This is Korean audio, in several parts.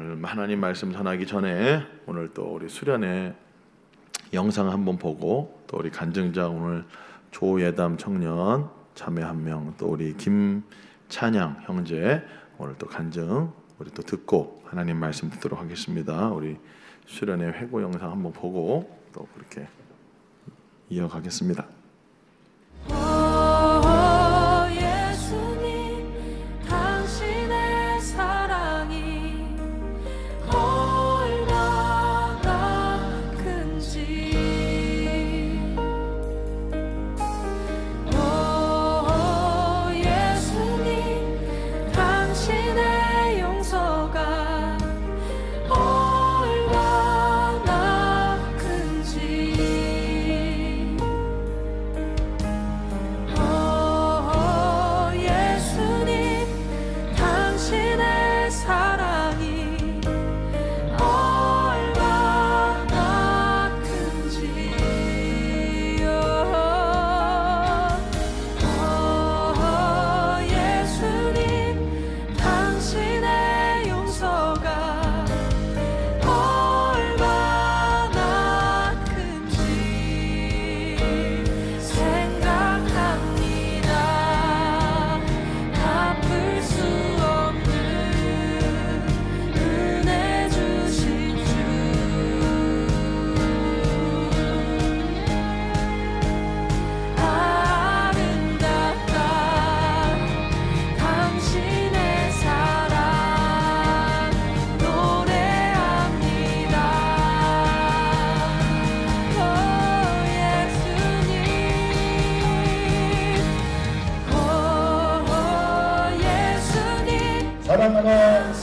오늘 하나님 말씀 전하기 전에 오늘 또 우리 수련회 영상 한번 보고, 또 우리 간증자 오늘 조예담 청년 자매 한 명, 또 우리 김찬양 형제 오늘 또 간증 우리 또 듣고 하나님 말씀 듣도록 하겠습니다. 우리 수련회 회고 영상 한번 보고 또 그렇게 이어가겠습니다. 사랑하는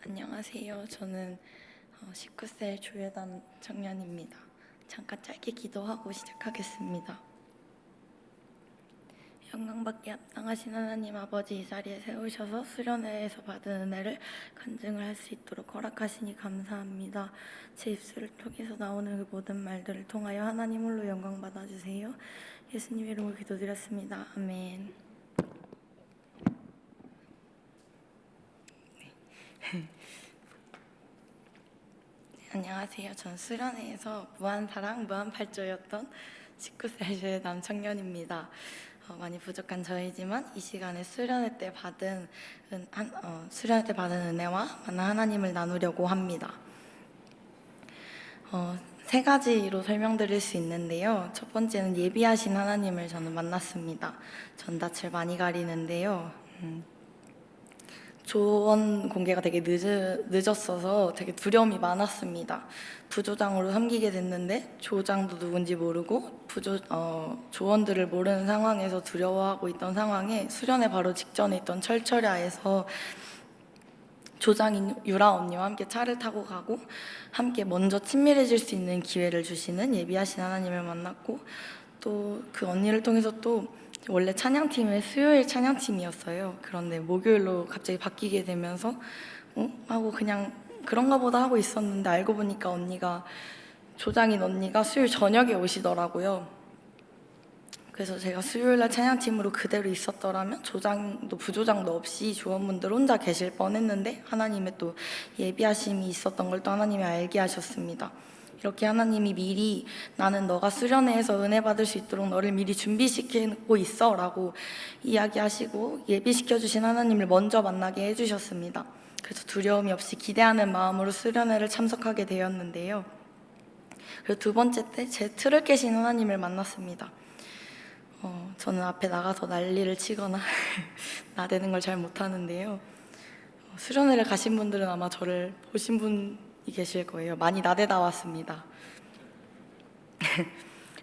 안녕하세요. 저는 19세 조예담 청년입니다. 잠깐 짧게 기도하고 시작하겠습니다. 영광받게 합당하신 하나님 아버지, 이 자리에 세우셔서 수련회에서 받은 은혜를 간증을 할 수 있도록 허락하시니 감사합니다. 제 입술을 통해서 나오는 그 모든 말들을 통하여 하나님 홀로 영광 받아주세요. 예수님 이름으로 기도드렸습니다. 아멘. 안녕하세요. 전 수련회에서 무한사랑, 무한팔조였던 19세 조예담 청년입니다. 많이 부족한 저이지만 이 시간에 수련회 때 받은 은혜와 만난 하나님을 나누려고 합니다. 세 가지로 설명드릴 수 있는데요. 첫 번째는 예비하신 하나님을 저는 만났습니다. 전 낯을 많이 가리는데요. 조언 공개가 되게 늦었어서 되게 두려움이 많았습니다. 부조장으로 섬기게 됐는데 조장도 누군지 모르고 조원들을 모르는 상황에서 두려워하고 있던 상황에 수련회 바로 직전에 있던 철철야에서 조장인 유라 언니와 함께 차를 타고 가고 함께 먼저 친밀해질 수 있는 기회를 주시는 예비하신 하나님을 만났고, 또 그 언니를 통해서 또 원래 찬양팀은 수요일 찬양팀이었어요. 그런데 목요일로 갑자기 바뀌게 되면서 하고 그냥 그런가 보다 하고 있었는데, 알고 보니까 조장인 언니가 수요일 저녁에 오시더라고요. 그래서 제가 수요일날 찬양팀으로 그대로 있었더라면 조장도 부조장도 없이 조원분들 혼자 계실 뻔했는데, 하나님의 또 예비하심이 있었던 걸 또 하나님이 알게 하셨습니다. 이렇게 하나님이 미리 나는 너가 수련회에서 은혜 받을 수 있도록 너를 미리 준비시키고 있어 라고 이야기하시고 예비시켜주신 하나님을 먼저 만나게 해주셨습니다. 그래서 두려움이 없이 기대하는 마음으로 수련회를 참석하게 되었는데요. 그리고 두 번째 때 제 틀을 깨신 하나님을 만났습니다. 저는 앞에 나가서 난리를 치거나 나대는 걸 잘 못하는데요. 수련회를 가신 분들은 아마 저를 보신 분이 계실 거예요. 많이 나대다 왔습니다.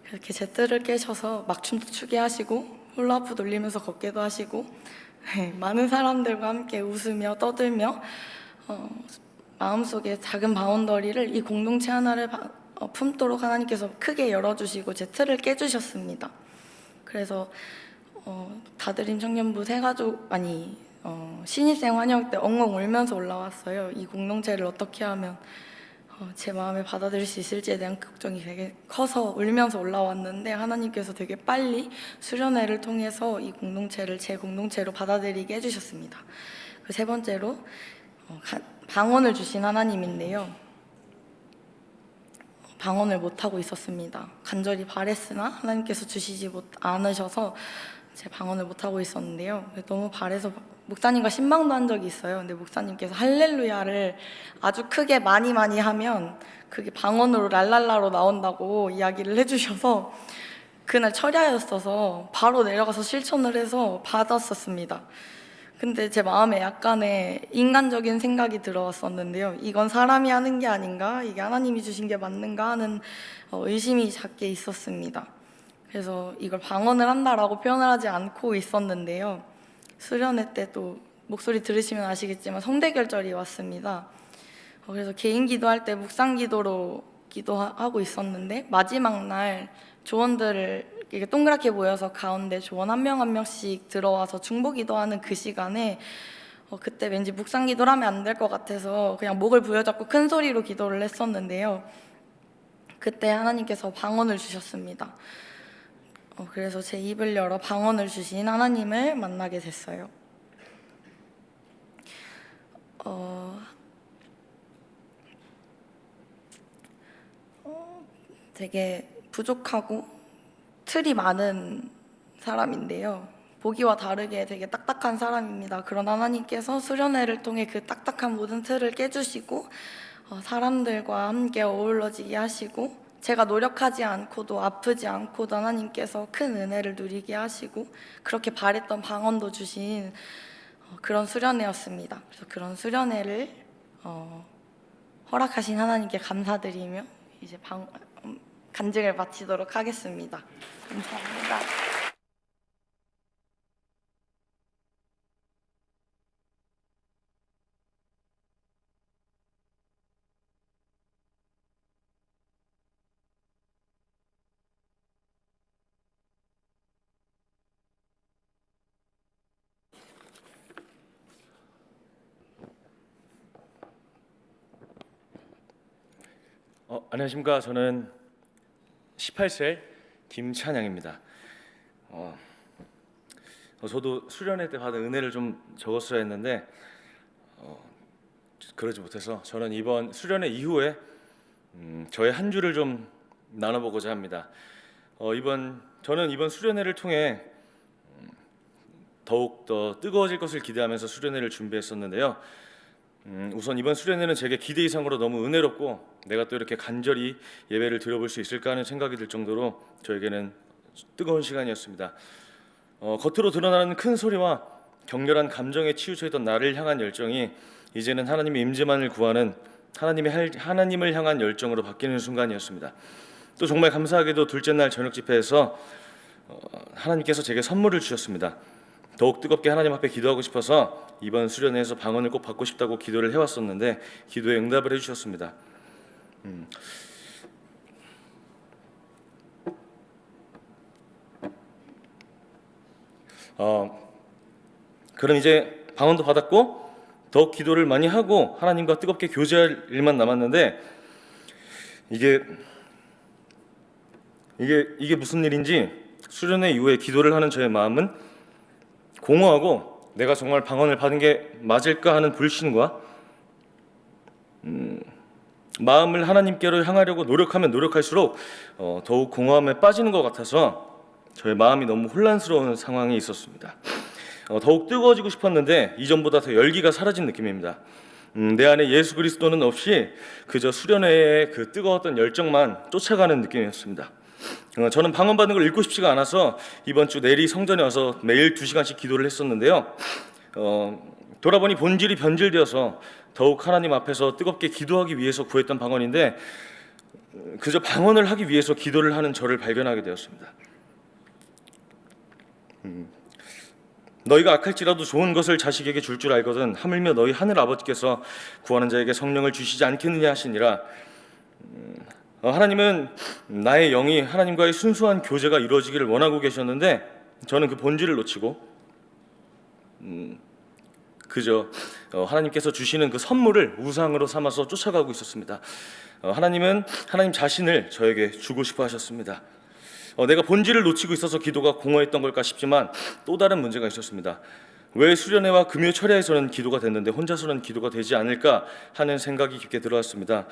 그렇게 제 뜻을 깨셔서 막춤도 추게 하시고 훌라후프 돌리면서 걷게도 하시고 많은 사람들과 함께 웃으며 떠들며 마음속에 작은 바운더리를 이 공동체 하나를 품도록 하나님께서 크게 열어주시고 제 틀을 깨주셨습니다. 그래서 다드림 청년부 새가족 신입생 환영 때 엉엉 울면서 올라왔어요. 이 공동체를 어떻게 하면 제 마음에 받아들일 수 있을지에 대한 걱정이 되게 커서 울면서 올라왔는데 하나님께서 되게 빨리 수련회를 통해서 이 공동체를 제 공동체로 받아들이게 해주셨습니다. 그 세 번째로 방언을 주신 하나님인데요. 방언을 못하고 있었습니다. 간절히 바랬으나 하나님께서 주시지 않으셔서 제 방언을 못하고 있었는데요. 너무 바래서 목사님과 신방도 한 적이 있어요. 근데 목사님께서 할렐루야를 아주 크게 많이 하면 그게 방언으로 랄랄라로 나온다고 이야기를 해주셔서 그날 철야였어서 바로 내려가서 실천을 해서 받았었습니다. 근데 제 마음에 약간의 인간적인 생각이 들어왔었는데요. 이건 사람이 하는 게 아닌가? 이게 하나님이 주신 게 맞는가? 하는 의심이 작게 있었습니다. 그래서 이걸 방언을 한다라고 표현을 하지 않고 있었는데요. 수련회 때도 목소리 들으시면 아시겠지만 성대결절이 왔습니다. 그래서 개인 기도할 때 묵상 기도로 기도하고 있었는데 마지막 날 조원들을 이게 동그랗게 모여서 가운데 조원 한 명 한 명씩 들어와서 중보 기도하는 그 시간에 그때 왠지 묵상 기도를 하면 안 될 것 같아서 그냥 목을 부여잡고 큰 소리로 기도를 했었는데요. 그때 하나님께서 방언을 주셨습니다. 그래서 제 입을 열어 방언을 주신 하나님을 만나게 됐어요. 되게 부족하고 틀이 많은 사람인데요. 보기와 다르게 되게 딱딱한 사람입니다. 그런 하나님께서 수련회를 통해 그 딱딱한 모든 틀을 깨주시고 사람들과 함께 어우러지게 하시고 제가 노력하지 않고도 아프지 않고도 하나님께서 큰 은혜를 누리게 하시고 그렇게 바랬던 방언도 주신 그런 수련회였습니다. 그래서 그런 수련회를 허락하신 하나님께 감사드리며 이제 간증을 마치도록 하겠습니다. 감사합니다. 안녕하십니까. 저는 18세 김찬양입니다. 저도 수련회 때 받은 은혜를 좀 적었어야 했는데 그러지 못해서 저는 이번 수련회 이후에 저의 한 주를 좀 나눠보고자 합니다. 저는 이번 수련회를 통해 더욱 더 뜨거워질 것을 기대하면서 수련회를 준비했었는데요. 우선 이번 수련회는 제게 기대 이상으로 너무 은혜롭고 내가 또 이렇게 간절히 예배를 드려볼 수 있을까 하는 생각이 들 정도로 저에게는 뜨거운 시간이었습니다. 겉으로 드러나는 큰 소리와 격렬한 감정에 치우쳐 있던 나를 향한 열정이 이제는 하나님의 임재만을 구하는 하나님을 향한 열정으로 바뀌는 순간이었습니다. 또 정말 감사하게도 둘째 날 저녁 집회에서 하나님께서 제게 선물을 주셨습니다. 더욱 뜨겁게 하나님 앞에 기도하고 싶어서 이번 수련회에서 방언을 꼭 받고 싶다고 기도를 해왔었는데 기도에 응답을 해주셨습니다. 그럼 이제 방언도 받았고 더욱 기도를 많이 하고 하나님과 뜨겁게 교제할 일만 남았는데 이게 무슨 일인지 수련회 이후에 기도를 하는 저의 마음은 공허하고 내가 정말 방언을 받은 게 맞을까 하는 불신과 마음을 하나님께로 향하려고 노력하면 노력할수록 더욱 공허함에 빠지는 것 같아서 저의 마음이 너무 혼란스러운 상황이 있었습니다. 더욱 뜨거워지고 싶었는데 이전보다 더 열기가 사라진 느낌입니다. 내 안에 예수 그리스도는 없이 그저 수련회의 그 뜨거웠던 열정만 쫓아가는 느낌이었습니다. 저는 방언 받는 걸 읽고 싶지가 않아서 이번 주 내리 성전에 와서 매일 2시간씩 기도를 했었는데요. 돌아보니 본질이 변질되어서 더욱 하나님 앞에서 뜨겁게 기도하기 위해서 구했던 방언인데 그저 방언을 하기 위해서 기도를 하는 저를 발견하게 되었습니다. 너희가 악할지라도 좋은 것을 자식에게 줄 줄 알거든 하물며 너희 하늘 아버지께서 구하는 자에게 성령을 주시지 않겠느냐 하시니라. 하나님은 나의 영이 하나님과의 순수한 교제가 이루어지기를 원하고 계셨는데 저는 그 본질을 놓치고 그저 하나님께서 주시는 그 선물을 우상으로 삼아서 쫓아가고 있었습니다. 하나님은 하나님 자신을 저에게 주고 싶어 하셨습니다. 내가 본질을 놓치고 있어서 기도가 공허했던 걸까 싶지만 또 다른 문제가 있었습니다. 왜 수련회와 금요 철야에서는 기도가 됐는데 혼자서는 기도가 되지 않을까 하는 생각이 깊게 들어왔습니다.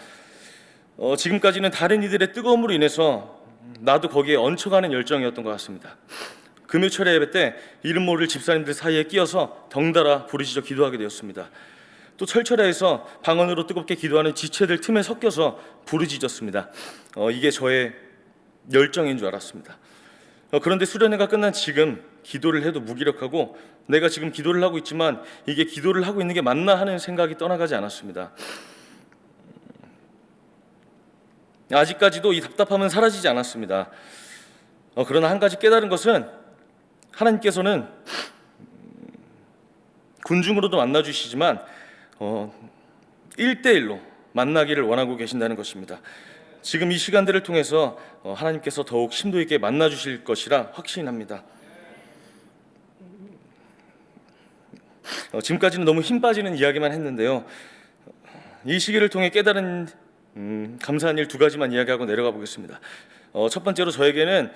지금까지는 다른 이들의 뜨거움으로 인해서 나도 거기에 얹혀가는 열정이었던 것 같습니다. 금요 철야 예배 때 이름 모를 집사님들 사이에 끼어서 덩달아 부르짖어 기도하게 되었습니다. 또 철철야에서 방언으로 뜨겁게 기도하는 지체들 틈에 섞여서 부르짖었습니다. 이게 저의 열정인 줄 알았습니다. 그런데 수련회가 끝난 지금 기도를 해도 무기력하고 내가 지금 기도를 하고 있지만 이게 기도를 하고 있는 게 맞나 하는 생각이 떠나가지 않았습니다. 아직까지도 이 답답함은 사라지지 않았습니다. 그러나 한 가지 깨달은 것은 하나님께서는 군중으로도 만나주시지만 1대1로 만나기를 원하고 계신다는 것입니다. 지금 이 시간들을 통해서 하나님께서 더욱 심도 있게 만나주실 것이라 확신합니다. 지금까지는 너무 힘 빠지는 이야기만 했는데요. 이 시기를 통해 깨달은 감사한 일 두 가지만 이야기하고 내려가 보겠습니다. 첫 번째로 저에게는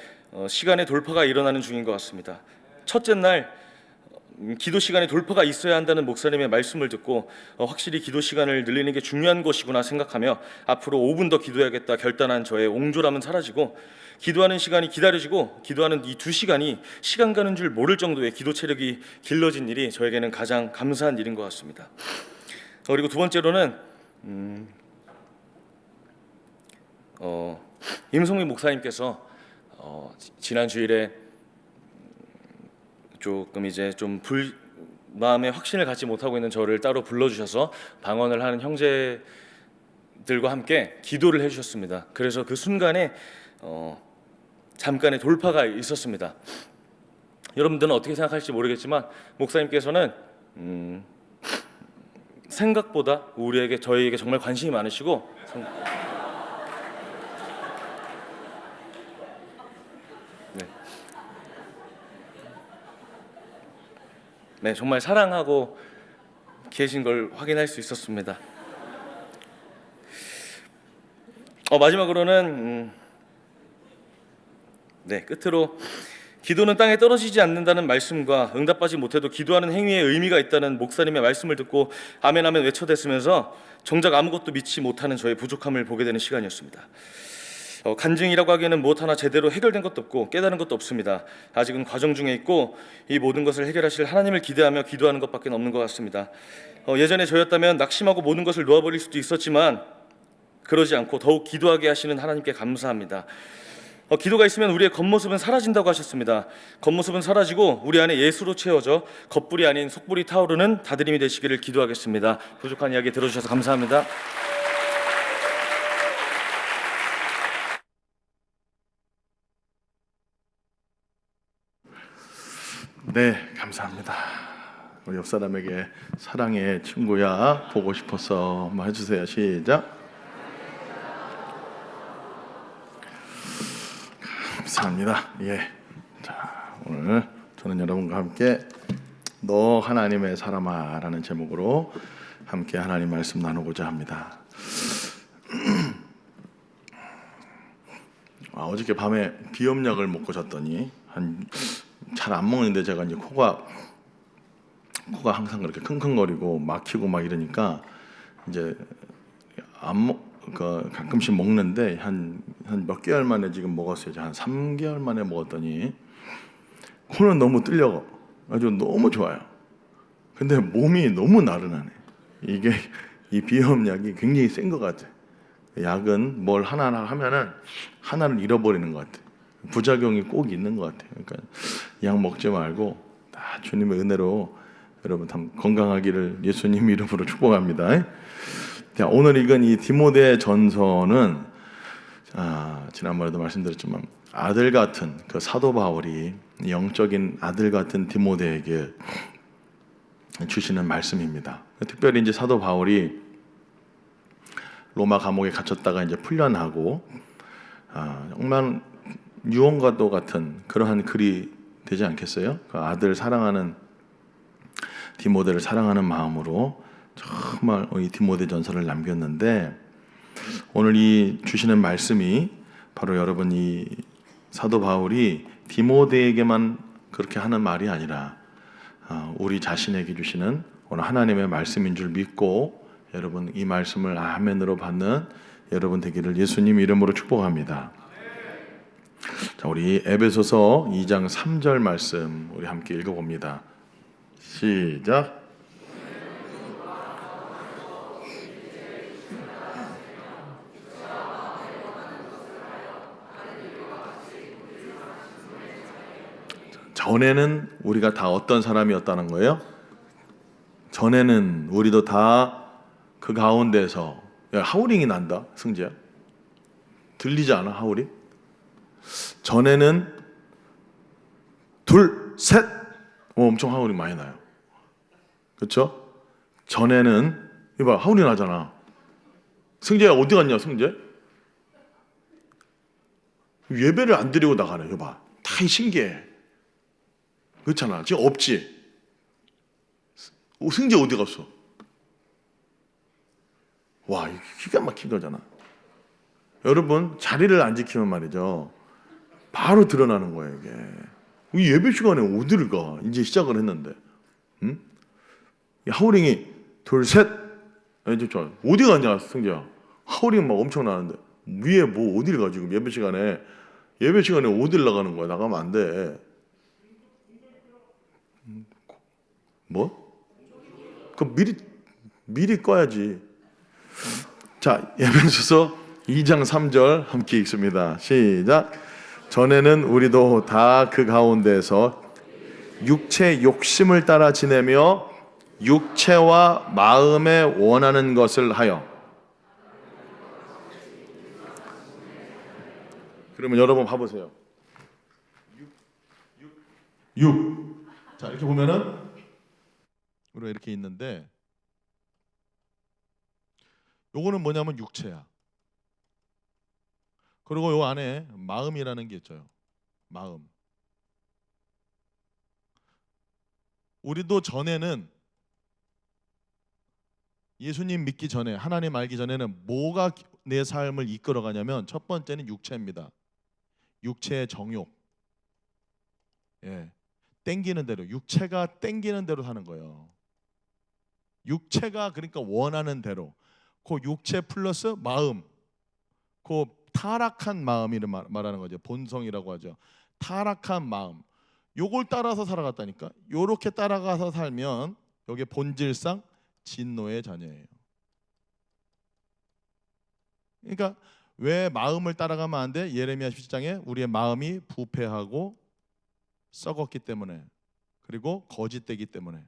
시간의 돌파가 일어나는 중인 것 같습니다. 첫째 날 기도 시간에 돌파가 있어야 한다는 목사님의 말씀을 듣고 확실히 기도 시간을 늘리는 게 중요한 것이구나 생각하며 앞으로 5분 더 기도해야겠다 결단한 저의 옹졸함은 사라지고 기도하는 시간이 기다려지고 기도하는 이 2시간이 시간 가는 줄 모를 정도의 기도 체력이 길러진 일이 저에게는 가장 감사한 일인 것 같습니다. 그리고 두 번째로는 임성민 목사님께서 지난 주일에 조금 이제 좀 마음의 확신을 갖지 못하고 있는 저를 따로 불러주셔서 방언을 하는 형제들과 함께 기도를 해주셨습니다. 그래서 그 순간에 잠깐의 돌파가 있었습니다. 여러분들은 어떻게 생각할지 모르겠지만 목사님께서는 생각보다 저희에게 정말 관심이 많으시고 네, 정말 사랑하고 계신 걸 확인할 수 있었습니다. 마지막으로는 끝으로 기도는 땅에 떨어지지 않는다는 말씀과 응답받지 못해도 기도하는 행위에 의미가 있다는 목사님의 말씀을 듣고 아멘 아멘 외쳐댔으면서 정작 아무것도 믿지 못하는 저의 부족함을 보게 되는 시간이었습니다. 간증이라고 하기에는 무엇 하나 제대로 해결된 것도 없고 깨달은 것도 없습니다. 아직은 과정 중에 있고 이 모든 것을 해결하실 하나님을 기대하며 기도하는 것밖에 없는 것 같습니다. 예전에 저였다면 낙심하고 모든 것을 놓아버릴 수도 있었지만 그러지 않고 더욱 기도하게 하시는 하나님께 감사합니다. 기도가 있으면 우리의 겉모습은 사라진다고 하셨습니다. 겉모습은 사라지고 우리 안에 예수로 채워져 겉불이 아닌 속불이 타오르는 다드림이 되시기를 기도하겠습니다. 부족한 이야기 들어주셔서 감사합니다. 네, 감사합니다. 우리 옆 사람에게 사랑해 친구야 보고 싶어서 한번 해주세요. 시작. 감사합니다. 예. 자, 오늘 저는 여러분과 함께 너 하나님의 사람아라는 제목으로 함께 하나님 말씀 나누고자 합니다. 어저께 밤에 비염약을 먹고 잤더니 잘 안 먹는데 제가 이제 코가 항상 그렇게 킁킁거리고 막히고 막 이러니까 이제 가끔씩 먹는데 한 몇 개월 만에 지금 먹었어요. 한 3개월 만에 먹었더니 코는 너무 뚫려 아주 너무 좋아요. 근데 몸이 너무 나른하네. 이게 이 비염약이 굉장히 센 것 같아. 약은 뭘 하나 하면은 하나를 잃어버리는 것 같아. 부작용이 꼭 있는 것 같아요. 그러니까 약 먹지 말고 다 주님의 은혜로 여러분 건강하기를 예수님 이름으로 축복합니다. 자, 오늘 읽은 이 디모데 전서는 지난번에도 말씀드렸지만 아들 같은 그 사도 바울이 영적인 아들 같은 디모데에게 주시는 말씀입니다. 특별히 이제 사도 바울이 로마 감옥에 갇혔다가 이제 풀려나고 정말 유언과도 같은 그러한 글이 되지 않겠어요? 그 아들 사랑하는 디모데를 사랑하는 마음으로 정말 이 디모데전서를 남겼는데 오늘 이 주시는 말씀이 바로 여러분 이 사도 바울이 디모데에게만 그렇게 하는 말이 아니라 우리 자신에게 주시는 오늘 하나님의 말씀인 줄 믿고 여러분 이 말씀을 아멘으로 받는 여러분 되기를 예수님 이름으로 축복합니다. 자, 우리 에베소서 2장 3절 말씀 우리 함께 읽어봅니다. 시작. 전에는 우리가 다 어떤 사람이었다는 거예요? 전에는 우리도 다 그 가운데서 하우링이 난다. 승재야 들리지 않아? 하우링? 전에는 둘, 셋 엄청 하우링 많이 나요. 그렇죠? 전에는 이봐 하우링 나잖아. 승재야 어디 갔냐 승재? 예배를 안 드리고 나가네. 이봐 다 신기해. 그렇잖아. 지금 없지. 승재 어디 갔어? 와, 기가 막히더잖아. 여러분 자리를 안 지키면 말이죠. 바로 드러나는 거예요 이게. 이 예배 시간에 어디를 가? 이제 시작을 했는데, 응? 하우링이 둘, 셋. 어디 가냐 승재야? 하우링 막 엄청 나는데 위에 뭐 어디를 가 지금 예배 시간에 어디를 나가는 거야? 나가면 안 돼. 뭐? 그 미리 꺼야지. 자, 에베소서 2장 3절 함께 읽습니다. 시작. 전에는 우리도 다 그 가운데서 육체 욕심을 따라 지내며 육체와 마음에 원하는 것을 하여. 그러면 여러분 봐보세요. 자, 이렇게 보면은 우리가 이렇게 있는데 요거는 뭐냐면 육체야. 그리고 요 안에 마음이라는 게 있죠. 마음. 우리도 전에는 예수님 믿기 전에 하나님 알기 전에는 뭐가 내 삶을 이끌어가냐면 첫 번째는 육체입니다. 육체의 정욕. 예. 땡기는 대로 육체가 땡기는 대로 사는 거예요. 육체가 그러니까 원하는 대로. 그 육체 플러스 마음, 그 타락한 마음이를 말하는 거죠. 본성이라고 하죠. 타락한 마음, 요걸 따라서 살아갔다니까. 요렇게 따라가서 살면 여기 본질상 진노의 자녀예요. 그러니까 왜 마음을 따라가면 안 돼? 예레미야 17장에 우리의 마음이 부패하고 썩었기 때문에, 그리고 거짓되기 때문에.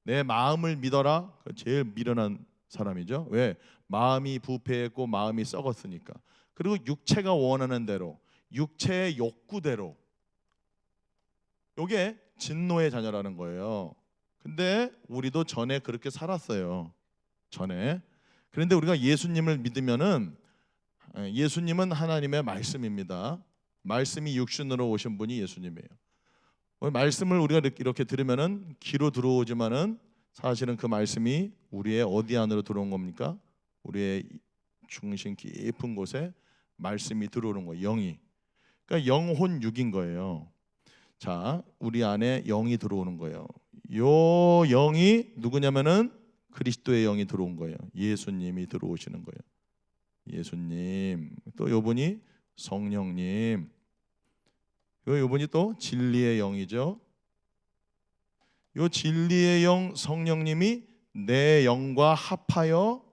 내 마음을 믿어라. 제일 미련한 사람이죠. 왜? 마음이 부패했고 마음이 썩었으니까. 그리고 육체가 원하는 대로, 육체의 욕구대로. 이게 진노의 자녀라는 거예요. 근데 우리도 전에 그렇게 살았어요. 전에. 그런데 우리가 예수님을 믿으면은, 예수님은 하나님의 말씀입니다. 말씀이 육신으로 오신 분이 예수님이에요. 말씀을 우리가 이렇게 들으면은 귀로 들어오지만은 사실은 그 말씀이 우리의 어디 안으로 들어온 겁니까? 우리의 중심 깊은 곳에 말씀이 들어오는 거예요. 영이. 그러니까 영혼 육인 거예요. 자, 우리 안에 영이 들어오는 거예요. 요 영이 누구냐면은 그리스도의 영이 들어온 거예요. 예수님이 들어오시는 거예요. 예수님. 또 요분이 성령님. 요분이 또 진리의 영이죠. 요 진리의 영 성령님이 내 영과 합하여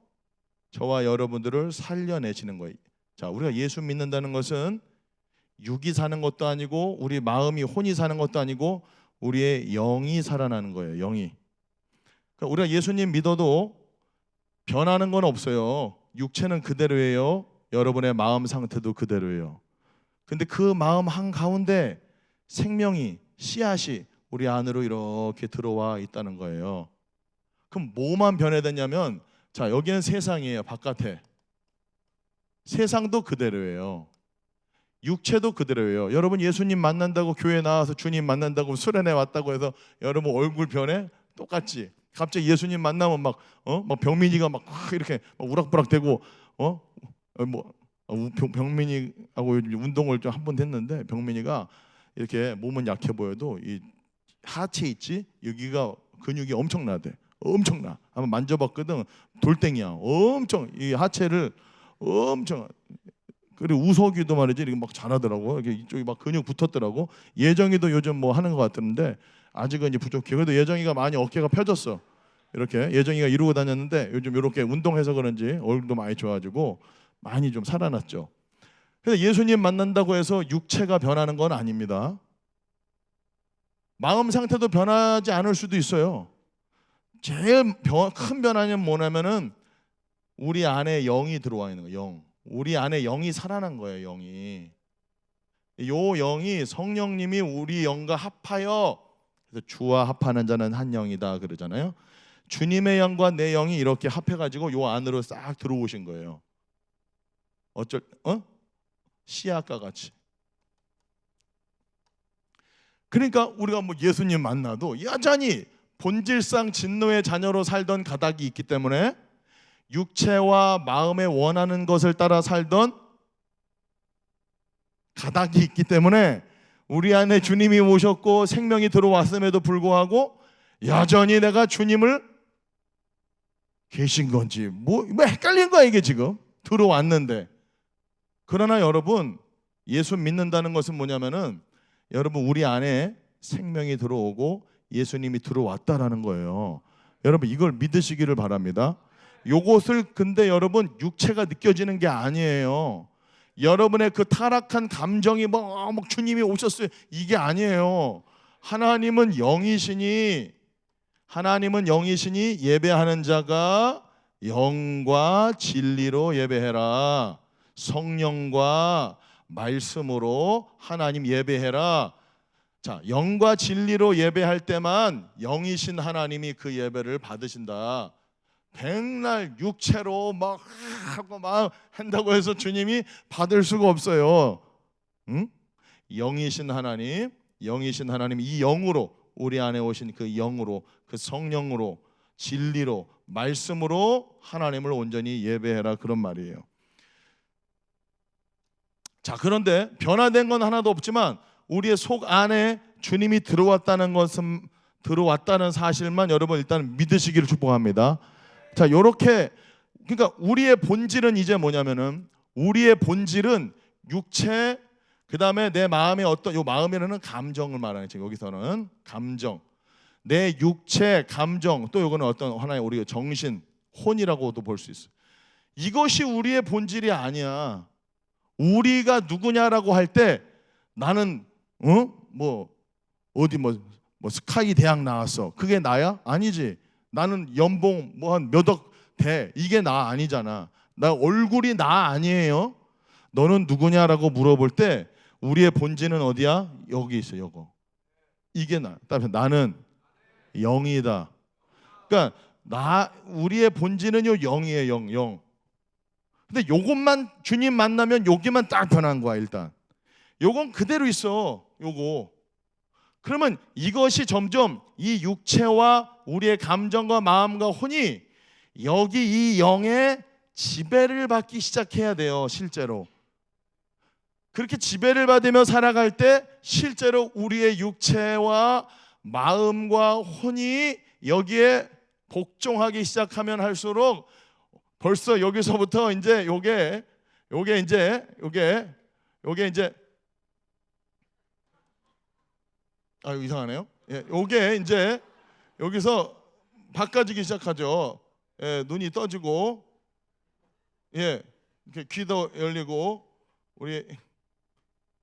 저와 여러분들을 살려내시는 거예요. 자, 우리가 예수 믿는다는 것은 육이 사는 것도 아니고 우리 마음이 혼이 사는 것도 아니고 우리의 영이 살아나는 거예요. 영이. 그러니까 우리가 예수님 믿어도 변하는 건 없어요. 육체는 그대로예요. 여러분의 마음 상태도 그대로예요. 근데 그 마음 한가운데 생명이, 씨앗이 우리 안으로 이렇게 들어와 있다는 거예요. 그럼 뭐만 변해야 되냐면, 자, 여기는 세상이에요. 바깥에. 세상도 그대로예요. 육체도 그대로예요. 여러분 예수님 만난다고 교회 나와서 주님 만난다고 수련회 왔다고 해서 여러분 얼굴 변해? 똑같지. 갑자기 예수님 만나면 막 병민이가 막 이렇게 막 우락부락대고 병민이하고 운동을 좀 한 번 했는데 병민이가 이렇게 몸은 약해 보여도 이 하체 있지? 여기가 근육이 엄청나대. 엄청나. 한번 만져봤거든. 돌덩이야. 엄청 이 하체를 엄청. 그리고 우석이도 말이지 이렇게 막 잘하더라고. 이렇게 이쪽이 막 근육 붙었더라고. 예정이도 요즘 뭐 하는 것 같은데 아직은 이제 부족해. 그래도 예정이가 많이 어깨가 펴졌어. 이렇게 예정이가 이루고 다녔는데 요즘 이렇게 운동해서 그런지 얼굴도 많이 좋아지고 많이 좀 살아났죠. 그래서 예수님 만난다고 해서 육체가 변하는 건 아닙니다. 마음 상태도 변하지 않을 수도 있어요. 제일 큰 변화는 뭐냐면은 우리 안에 영이 들어와 있는 거예요. 영. 우리 안에 영이 살아난 거예요. 영이. 요 영이 성령님이 우리 영과 합하여, 그래서 주와 합하는 자는 한 영이다 그러잖아요. 주님의 영과 내 영이 이렇게 합해가지고 요 안으로 싹 들어오신 거예요. 씨앗과 같이. 그러니까 우리가 뭐 예수님 만나도 여전히 본질상 진노의 자녀로 살던 가닥이 있기 때문에 육체와 마음에 원하는 것을 따라 살던 가닥이 있기 때문에 우리 안에 주님이 오셨고 생명이 들어왔음에도 불구하고 여전히 내가 주님을 계신 건지 뭐 헷갈린 거야 이게 지금 들어왔는데. 그러나 여러분 예수 믿는다는 것은 뭐냐면은 여러분 우리 안에 생명이 들어오고 예수님이 들어왔다라는 거예요. 여러분 이걸 믿으시기를 바랍니다. 요것을 근데 여러분 육체가 느껴지는 게 아니에요. 여러분의 그 타락한 감정이 막 주님이 오셨어요 이게 아니에요. 하나님은 영이시니 예배하는 자가 영과 진리로 예배해라. 성령과 말씀으로 하나님 예배해라. 자, 영과 진리로 예배할 때만 영이신 하나님이 그 예배를 받으신다. 백날 육체로 막 하고 막 한다고 해서 주님이 받을 수가 없어요. 응? 영이신 하나님 이 영으로 우리 안에 오신 그 영으로 그 성령으로 진리로 말씀으로 하나님을 온전히 예배해라 그런 말이에요. 자, 그런데 변화된 건 하나도 없지만 우리의 속 안에 주님이 들어왔다는 사실만 여러분 일단 믿으시기를 축복합니다. 자, 요렇게 그러니까 우리의 본질은 이제 뭐냐면은 우리의 본질은 육체 그다음에 내 마음의 어떤 요 마음에는 감정을 말하는 거죠. 여기서는 감정. 내 육체, 감정 또 요거는 어떤 하나의 우리의 정신, 혼이라고도 볼 수 있어요. 이것이 우리의 본질이 아니야. 우리가 누구냐라고 할 때 나는 어디 스카이 대학 나왔어. 그게 나야? 아니지. 나는 연봉 한 몇억 돼. 이게 나 아니잖아. 나 얼굴이 나 아니에요. 너는 누구냐라고 물어볼 때 우리의 본질은 어디야? 여기 있어. 요거. 이게 나. 나는 영이다. 그러니까 우리의 본질은 요 영이에요. 영. 근데 요것만 주님 만나면 여기만 딱 변한 거야. 일단 요건 그대로 있어. 요거. 그러면 이것이 점점 이 육체와 우리의 감정과 마음과 혼이 여기 이 영의 지배를 받기 시작해야 돼요. 실제로 그렇게 지배를 받으며 살아갈 때 실제로 우리의 육체와 마음과 혼이 여기에 복종하기 시작하면 할수록 벌써 여기서부터 이제 요게 이제 이상하네요. 예, 요게 이제 여기서 바꿔지기 시작하죠. 예, 눈이 떠지고, 예, 이렇게 귀도 열리고, 우리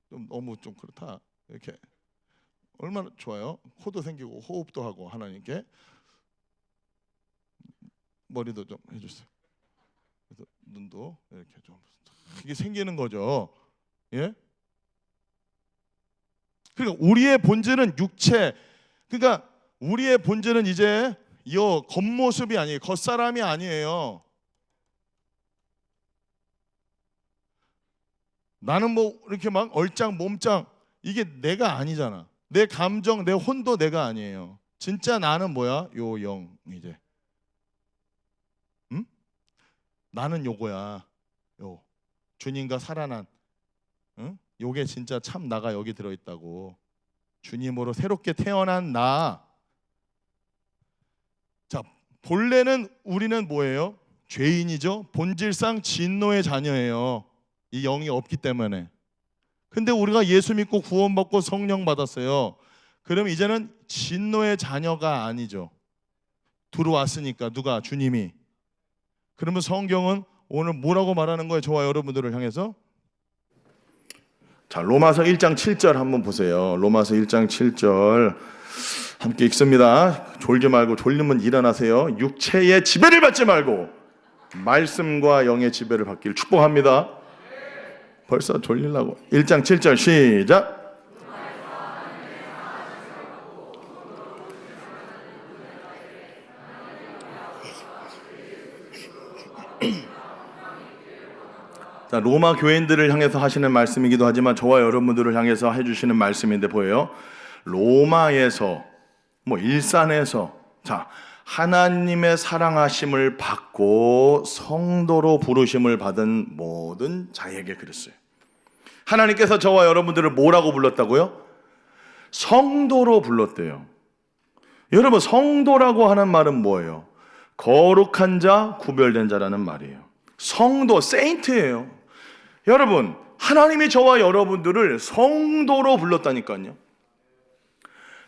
좀 너무 좀 그렇다. 이렇게 얼마나 좋아요. 코도 생기고 호흡도 하고 하나님께 머리도 좀 해주세요. 그래서 눈도 이렇게 좀 이게 생기는 거죠. 예? 그러니까 우리의 본질은 육체. 그러니까 우리의 본질은 이제 이 겉모습이 아니에요. 겉사람이 아니에요. 나는 뭐 이렇게 막 얼짱 몸짱, 이게 내가 아니잖아. 내 감정, 내 혼도 내가 아니에요. 진짜 나는 뭐야? 요 영 이제. 응? 나는 요거야. 요 주님과 살아난, 응? 요게 진짜 참 나가 여기 들어 있다고. 주님으로 새롭게 태어난 나. 자, 본래는 우리는 뭐예요? 죄인이죠. 본질상 진노의 자녀예요. 이 영이 없기 때문에. 근데 우리가 예수 믿고 구원받고 성령 받았어요. 그럼 이제는 진노의 자녀가 아니죠. 들어왔으니까. 누가? 주님이. 그러면 성경은 오늘 뭐라고 말하는 거예요? 저와 여러분들을 향해서? 자, 로마서 1장 7절 한번 보세요. 로마서 1장 7절 함께 읽습니다. 졸지 말고 졸리면 일어나세요. 육체의 지배를 받지 말고 말씀과 영의 지배를 받기를 축복합니다. 벌써 졸리려고. 1장 7절 시작. 자, 로마 교인들을 향해서 하시는 말씀이기도 하지만 저와 여러분들을 향해서 해주시는 말씀인데 보여요. 로마에서, 일산에서, 자, 하나님의 사랑하심을 받고 성도로 부르심을 받은 모든 자에게 그랬어요. 하나님께서 저와 여러분들을 뭐라고 불렀다고요? 성도로 불렀대요. 여러분, 성도라고 하는 말은 뭐예요? 거룩한 자, 구별된 자라는 말이에요. 성도, 세인트예요. 여러분, 하나님이 저와 여러분들을 성도로 불렀다니까요.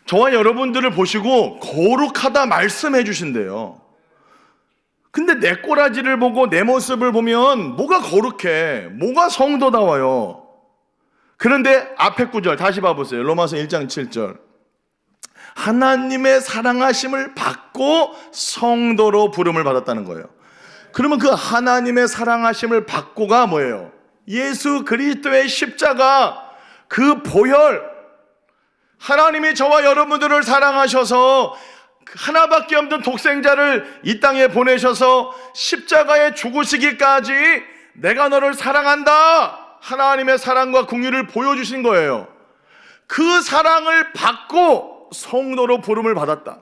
저와 여러분들을 보시고 거룩하다 말씀해 주신대요. 근데 내 꼬라지를 보고 내 모습을 보면 뭐가 거룩해? 뭐가 성도다워요? 그런데 앞에 구절 다시 봐보세요. 로마서 1장 7절. 하나님의 사랑하심을 받고 성도로 부름을 받았다는 거예요. 그러면 그 하나님의 사랑하심을 받고가 뭐예요? 예수 그리스도의 십자가, 그 보혈. 하나님이 저와 여러분들을 사랑하셔서 하나밖에 없는 독생자를 이 땅에 보내셔서 십자가에 죽으시기까지 내가 너를 사랑한다, 하나님의 사랑과 긍휼을 보여주신 거예요. 그 사랑을 받고 성도로 부름을 받았다.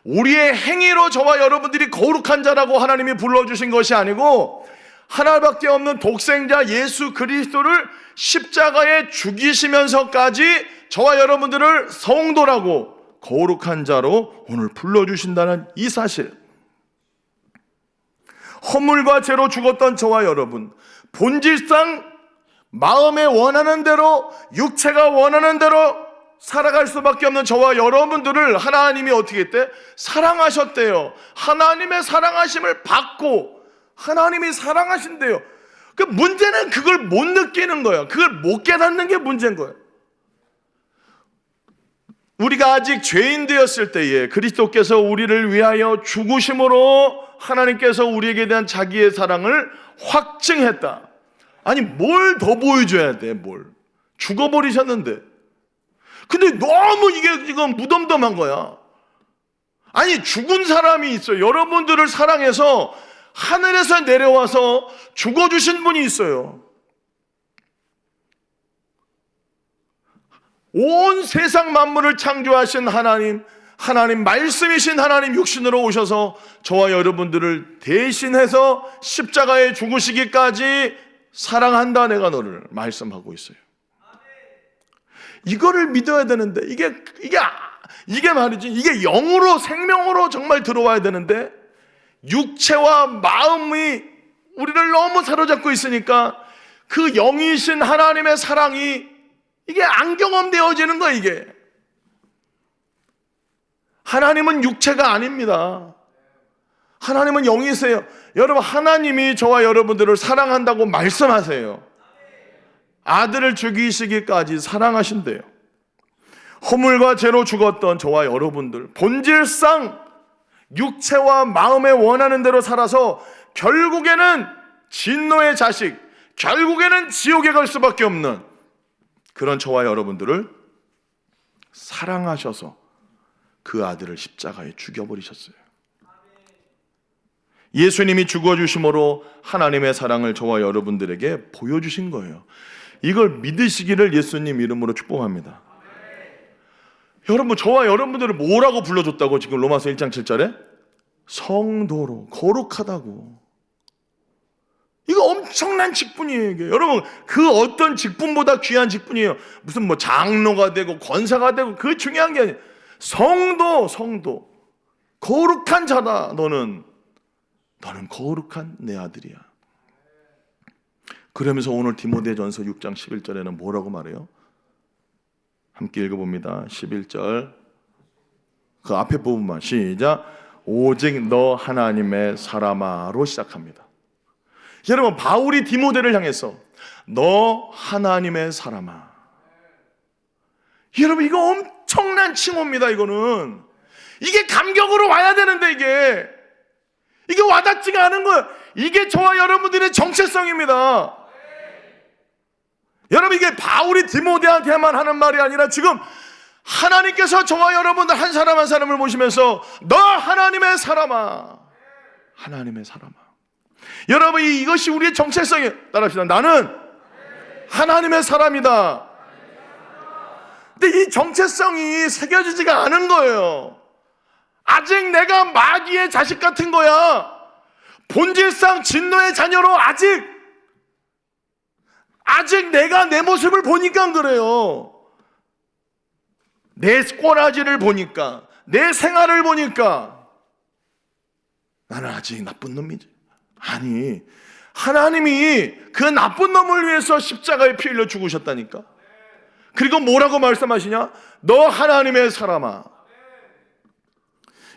우리의 행위로 저와 여러분들이 거룩한 자라고 하나님이 불러주신 것이 아니고 하나밖에 없는 독생자 예수 그리스도를 십자가에 죽이시면서까지 저와 여러분들을 성도라고 거룩한 자로 오늘 불러주신다는 이 사실. 허물과 죄로 죽었던 저와 여러분, 본질상 마음에 원하는 대로, 육체가 원하는 대로 살아갈 수밖에 없는 저와 여러분들을 하나님이 어떻게 했대? 사랑하셨대요. 하나님의 사랑하심을 받고 하나님이 사랑하신대요. 그 문제는 그걸 못 느끼는 거야. 그걸 못 깨닫는 게 문제인 거야. 우리가 아직 죄인 되었을 때에 그리스도께서 우리를 위하여 죽으심으로 하나님께서 우리에게 대한 자기의 사랑을 확증했다. 아니, 뭘 더 보여줘야 돼? 뭘 죽어버리셨는데. 근데 너무 이게 지금 무덤덤한 거야. 아니, 죽은 사람이 있어요. 여러분들을 사랑해서 하늘에서 내려와서 죽어주신 분이 있어요. 온 세상 만물을 창조하신 하나님, 하나님 말씀이신 하나님 육신으로 오셔서 저와 여러분들을 대신해서 십자가에 죽으시기까지 사랑한다, 내가 너를 말씀하고 있어요. 이거를 믿어야 되는데 이게 말이지, 이게 영으로, 생명으로 정말 들어와야 되는데 육체와 마음이 우리를 너무 사로잡고 있으니까 그 영이신 하나님의 사랑이 이게 안 경험되어지는 거예요. 이게 하나님은 육체가 아닙니다. 하나님은 영이세요. 여러분, 하나님이 저와 여러분들을 사랑한다고 말씀하세요. 아들을 죽이시기까지 사랑하신대요. 허물과 죄로 죽었던 저와 여러분들, 본질상 육체와 마음에 원하는 대로 살아서 결국에는 진노의 자식, 결국에는 지옥에 갈 수밖에 없는 그런 저와 여러분들을 사랑하셔서 그 아들을 십자가에 죽여버리셨어요. 예수님이 죽어주심으로 하나님의 사랑을 저와 여러분들에게 보여주신 거예요. 이걸 믿으시기를 예수님 이름으로 축복합니다. 여러분, 저와 여러분들을 뭐라고 불러줬다고 지금 로마서 1장 7절에? 성도로, 거룩하다고. 이거 엄청난 직분이에요. 이게. 여러분, 그 어떤 직분보다 귀한 직분이에요. 무슨 뭐 장로가 되고 권사가 되고 그 중요한 게 아니에요. 성도. 거룩한 자다. 너는 거룩한 내 아들이야. 그러면서 오늘 디모데전서 6장 11절에는 뭐라고 말해요? 함께 읽어봅니다. 11절 그 앞에 부분만 시작. 오직 너 하나님의 사람아로 시작합니다. 여러분, 바울이 디모데를 향해서 너 하나님의 사람아. 여러분, 이거 엄청난 칭호입니다. 이거는 이게 감격으로 와야 되는데 이게 와닿지가 않은 거예요. 이게 저와 여러분들의 정체성입니다. 여러분, 이게 바울이 디모데한테만 하는 말이 아니라 지금 하나님께서 저와 여러분들 한 사람 한 사람을 보시면서 너 하나님의 사람아, 하나님의 사람아. 여러분, 이것이 우리의 정체성이에요. 따라합시다. 나는 하나님의 사람이다. 근데 이 정체성이 새겨지지가 않은 거예요. 아직 내가 마귀의 자식 같은 거야. 본질상 진노의 자녀로 아직 내가 내 모습을 보니까 그래요. 내 꼬라지를 보니까, 내 생활을 보니까 나는 아직 나쁜 놈이지. 아니, 하나님이 그 나쁜 놈을 위해서 십자가에 피 흘려 죽으셨다니까. 그리고 뭐라고 말씀하시냐? 너 하나님의 사람아.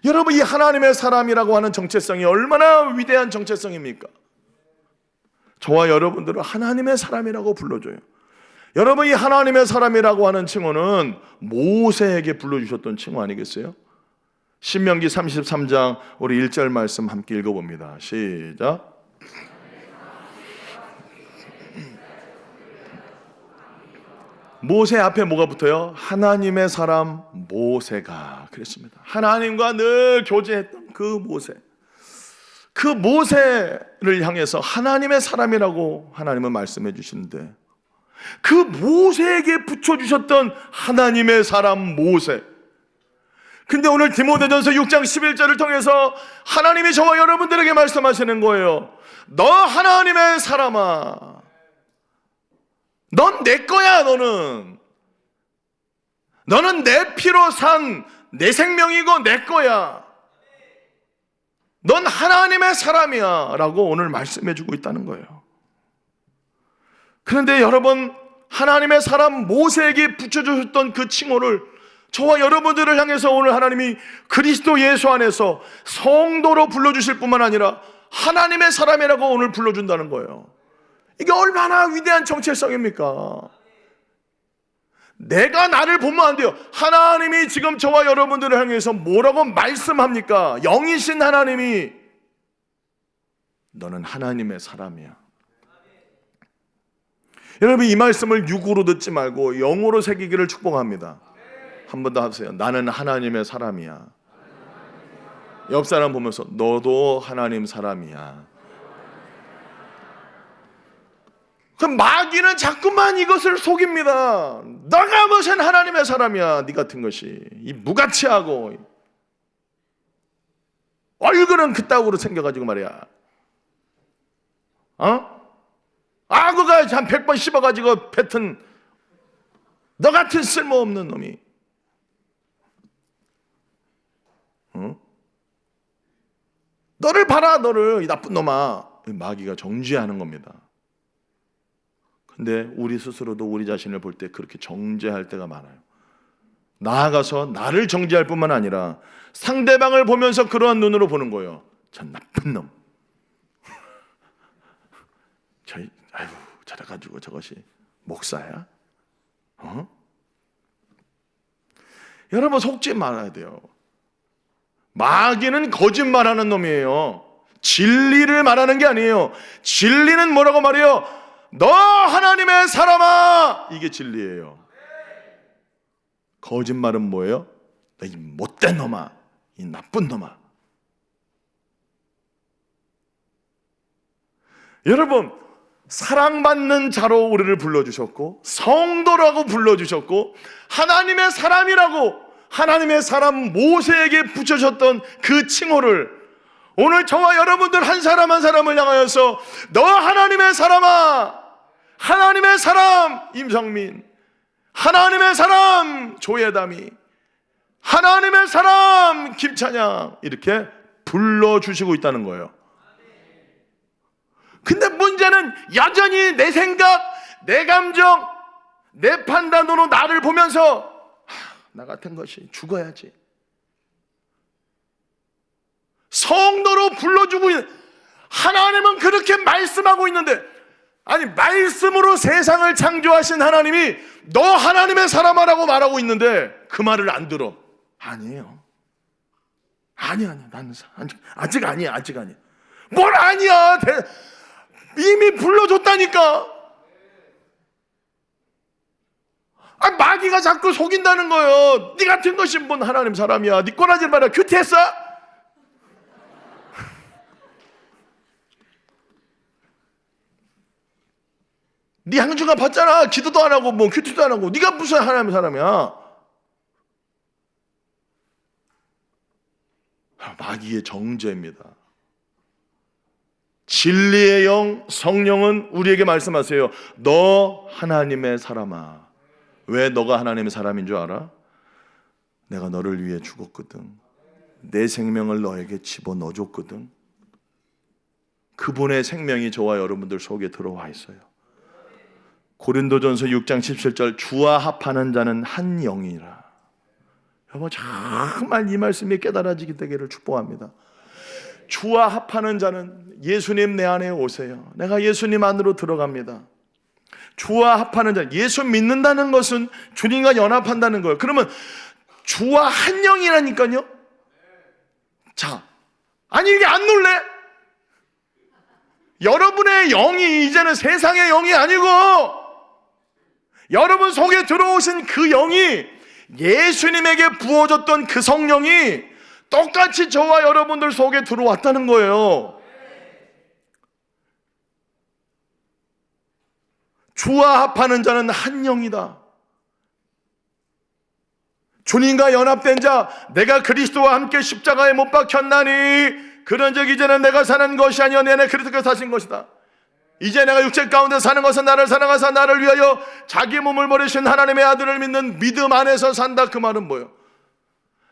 여러분, 이 하나님의 사람이라고 하는 정체성이 얼마나 위대한 정체성입니까? 저와 여러분들은 하나님의 사람이라고 불러줘요. 여러분, 이 하나님의 사람이라고 하는 칭호는 모세에게 불러주셨던 칭호 아니겠어요? 신명기 33장 우리 1절 말씀 함께 읽어봅니다. 시작. 모세 앞에 뭐가 붙어요? 하나님의 사람 모세가 그랬습니다. 하나님과 늘 교제했던 그 모세. 그 모세를 향해서 하나님의 사람이라고 하나님은 말씀해 주시는데 그 모세에게 붙여주셨던 하나님의 사람 모세. 근데 오늘 디모데전서 6장 11절을 통해서 하나님이 저와 여러분들에게 말씀하시는 거예요. 너 하나님의 사람아, 넌 내 거야. 너는 내 피로 산 내 생명이고 내 거야. 넌 하나님의 사람이야 라고 오늘 말씀해 주고 있다는 거예요. 그런데 여러분, 하나님의 사람 모세에게 붙여주셨던 그 칭호를 저와 여러분들을 향해서 오늘 하나님이 그리스도 예수 안에서 성도로 불러주실 뿐만 아니라 하나님의 사람이라고 오늘 불러준다는 거예요. 이게 얼마나 위대한 정체성입니까? 내가 나를 보면 안 돼요. 하나님이 지금 저와 여러분들을 향해서 뭐라고 말씀합니까? 영이신 하나님이 너는 하나님의 사람이야. 여러분, 이 말씀을 육으로 듣지 말고 영으로 새기기를 축복합니다. 한 번 더 하세요. 나는 하나님의 사람이야. 옆 사람 보면서 너도 하나님 사람이야. 그럼 마귀는 자꾸만 이것을 속입니다. 너가 무슨 하나님의 사람이야. 네 같은 것이 이 무가치하고 얼굴은 그따구로 생겨가지고 말이야. 악어가 한 100번 씹어가지고 뱉은 너 같은 쓸모없는 놈이. 너를 봐라, 너를, 이 나쁜 놈아. 마귀가 정죄하는 겁니다. 근데 우리 스스로도 우리 자신을 볼 때 그렇게 정죄할 때가 많아요. 나아가서 나를 정죄할 뿐만 아니라 상대방을 보면서 그러한 눈으로 보는 거예요. 저 나쁜 놈. 아이고, 저래가지고 저것이 목사야? 여러분, 속지 말아야 돼요. 마귀는 거짓말하는 놈이에요. 진리를 말하는 게 아니에요. 진리는 뭐라고 말해요? 너 하나님의 사람아! 이게 진리예요. 거짓말은 뭐예요? 너 이 못된 놈아, 이 나쁜 놈아. 여러분, 사랑받는 자로 우리를 불러주셨고, 성도라고 불러주셨고, 하나님의 사람이라고, 하나님의 사람 모세에게 붙여줬던 그 칭호를 오늘 저와 여러분들 한 사람 한 사람을 향하여서 너 하나님의 사람아, 하나님의 사람 임성민, 하나님의 사람 조예담이, 하나님의 사람 김찬양, 이렇게 불러주시고 있다는 거예요. 근데 문제는 여전히 내 생각, 내 감정, 내 판단으로 나를 보면서 나 같은 것이 죽어야지, 성도로 불러주고 있는, 하나님은 그렇게 말씀하고 있는데, 아니 말씀으로 세상을 창조하신 하나님이 너 하나님의 사람아라고 말하고 있는데 그 말을 안 들어. 아니에요. 아니야. 나는 아직 아니야. 뭘 아니야. 이미 불러줬다니까. 마귀가 자꾸 속인다는 거예요. 네 같은 것이 뭔 하나님 사람이야. 네 꼬라지 마라. 큐티했어? 네 향주가 봤잖아. 기도도 안 하고 뭐 큐티도 안 하고. 네가 무슨 하나님 사람이야. 마귀의 정죄입니다. 진리의 영 성령은 우리에게 말씀하세요. 너 하나님의 사람아. 왜 너가 하나님의 사람인 줄 알아? 내가 너를 위해 죽었거든. 내 생명을 너에게 집어넣어줬거든. 그분의 생명이 저와 여러분들 속에 들어와 있어요. 고린도전서 6장 17절, 주와 합하는 자는 한 영이라. 여러분 정말 이 말씀이 깨달아지게 되기를 축복합니다. 주와 합하는 자는, 예수님 내 안에 오세요. 내가 예수님 안으로 들어갑니다. 주와 합하는 자, 예수 믿는다는 것은 주님과 연합한다는 거예요. 그러면 주와 한 영이라니까요. 자, 아니 이게 안 놀래? 여러분의 영이 이제는 세상의 영이 아니고 여러분 속에 들어오신 그 영이, 예수님에게 부어졌던 그 성령이 똑같이 저와 여러분들 속에 들어왔다는 거예요. 주와 합하는 자는 한 영이다. 주님과 연합된 자, 내가 그리스도와 함께 십자가에 못 박혔나니 그런즉 이제는 내가 사는 것이 아니여 내 안에 그리스도께서 사신 것이다. 이제 내가 육체 가운데 사는 것은 나를 사랑하사 나를 위하여 자기 몸을 버리신 하나님의 아들을 믿는 믿음 안에서 산다. 그 말은 뭐예요?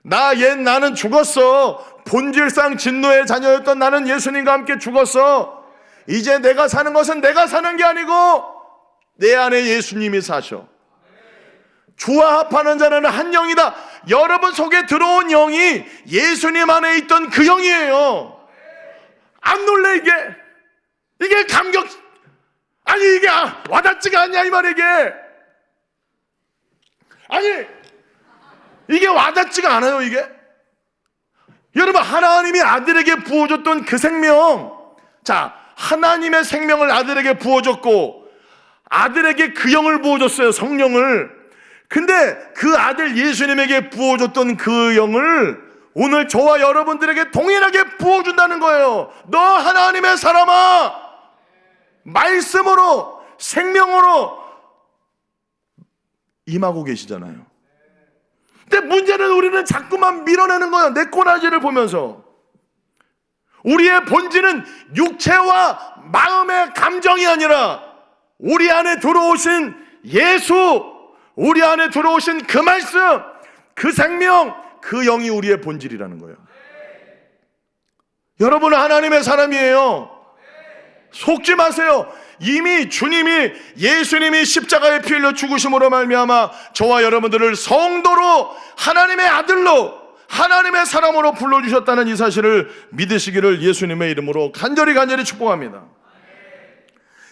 나는 죽었어. 본질상 진노의 자녀였던 나는 예수님과 함께 죽었어. 이제 내가 사는 것은 내가 사는 게 아니고 내 안에 예수님이 사셔. 주와 합하는 자는 한 영이다. 여러분 속에 들어온 영이 예수님 안에 있던 그 영이에요. 안 놀래 이게? 이게 감격, 아니 이게 와닿지가 않냐 이 말이. 이게 아니 이게 와닿지가 않아요. 이게 여러분, 하나님이 아들에게 부어줬던 그 생명, 자, 하나님의 생명을 아들에게 부어줬고 아들에게 그 영을 부어줬어요, 성령을. 근데 그 아들 예수님에게 부어줬던 그 영을 오늘 저와 여러분들에게 동일하게 부어준다는 거예요. 너 하나님의 사람아, 말씀으로 생명으로 임하고 계시잖아요. 근데 문제는 우리는 자꾸만 밀어내는 거예요. 내 꼬라지를 보면서. 우리의 본질은 육체와 마음의 감정이 아니라 우리 안에 들어오신 예수, 우리 안에 들어오신 그 말씀, 그 생명, 그 영이 우리의 본질이라는 거예요. 여러분은 하나님의 사람이에요. 속지 마세요. 이미 주님이, 예수님이 십자가에 피 흘려 죽으심으로 말미암아 저와 여러분들을 성도로, 하나님의 아들로, 하나님의 사람으로 불러주셨다는 이 사실을 믿으시기를 예수님의 이름으로 간절히 축복합니다.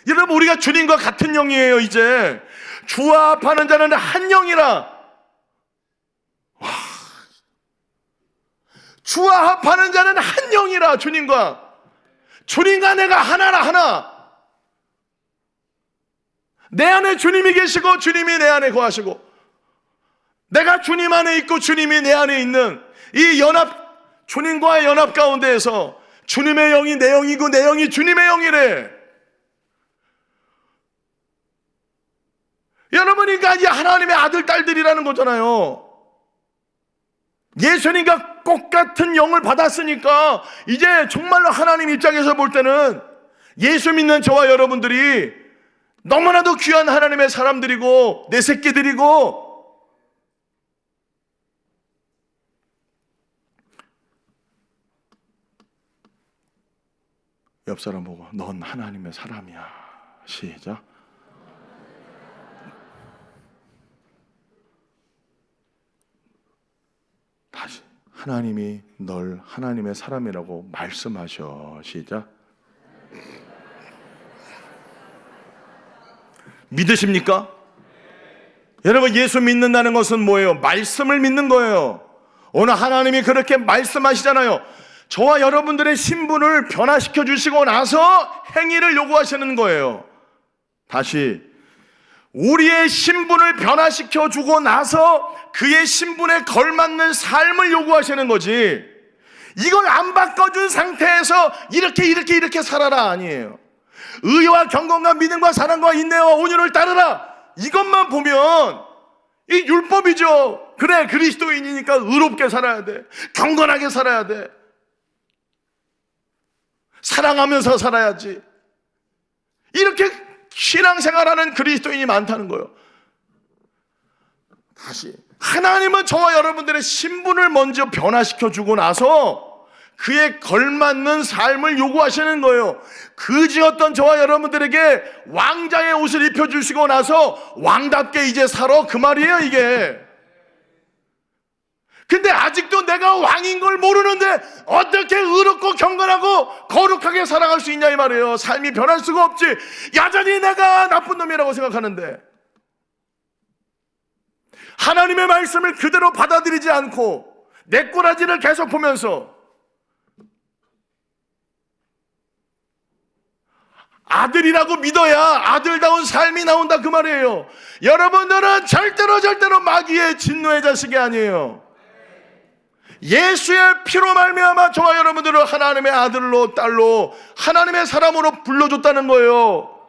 여러분, 우리가 주님과 같은 영이에요. 이제 주와 합하는 자는 한 영이라. 와, 주와 합하는 자는 한 영이라. 주님과 내가 하나라. 하나. 내 안에 주님이 계시고 주님이 내 안에 거하시고, 내가 주님 안에 있고 주님이 내 안에 있는 이 연합, 주님과의 연합 가운데에서 주님의 영이 내 영이고 내 영이 주님의 영이래. 여러분이니까 이제 하나님의 아들, 딸들이라는 거잖아요. 예수님과 똑같은 영을 받았으니까 이제 정말로 하나님 입장에서 볼 때는 예수 믿는 저와 여러분들이 너무나도 귀한 하나님의 사람들이고 내 새끼들이고, 옆 사람 보고 넌 하나님의 사람이야. 시작. 다시. 하나님이 널 하나님의 사람이라고 말씀하셔. 시작. 믿으십니까? 여러분, 예수 믿는다는 것은 뭐예요? 말씀을 믿는 거예요. 오늘 하나님이 그렇게 말씀하시잖아요. 저와 여러분들의 신분을 변화시켜 주시고 나서 행위를 요구하시는 거예요. 다시, 우리의 신분을 변화시켜 주고 나서 그의 신분에 걸맞는 삶을 요구하시는 거지, 이걸 안 바꿔준 상태에서 이렇게 살아라 아니에요. 의와 경건과 믿음과 사랑과 인내와 온유를 따르라, 이것만 보면 이 율법이죠. 그래, 그리스도인이니까 의롭게 살아야 돼, 경건하게 살아야 돼, 사랑하면서 살아야지, 이렇게 신앙생활하는 그리스도인이 많다는 거예요. 다시, 하나님은 저와 여러분들의 신분을 먼저 변화시켜주고 나서 그에 걸맞는 삶을 요구하시는 거예요. 그지었던 저와 여러분들에게 왕자의 옷을 입혀주시고 나서 왕답게 이제 살아, 그 말이에요 이게. 근데 아직도 내가 왕인 걸 모르는데 어떻게 의롭고 경건하고 거룩하게 살아갈 수 있냐 이 말이에요. 삶이 변할 수가 없지. 여전히 내가 나쁜 놈이라고 생각하는데, 하나님의 말씀을 그대로 받아들이지 않고 내 꼬라지를 계속 보면서 아들이라고 믿어야 아들다운 삶이 나온다 그 말이에요. 여러분들은 절대로 마귀의 진노의 자식이 아니에요. 예수의 피로 말미암아 저와 여러분들을 하나님의 아들로, 딸로, 하나님의 사람으로 불러줬다는 거예요.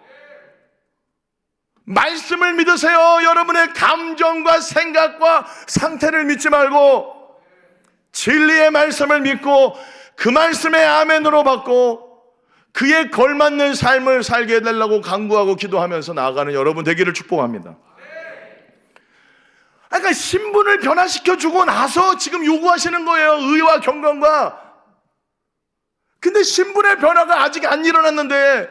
말씀을 믿으세요. 여러분의 감정과 생각과 상태를 믿지 말고 진리의 말씀을 믿고 그 말씀의 아멘으로 받고 그에 걸맞는 삶을 살게 해달라고 간구하고 기도하면서 나아가는 여러분 되기를 축복합니다. 그러니까 신분을 변화시켜주고 나서 지금 요구하시는 거예요. 의와 경건과. 근데 신분의 변화가 아직 안 일어났는데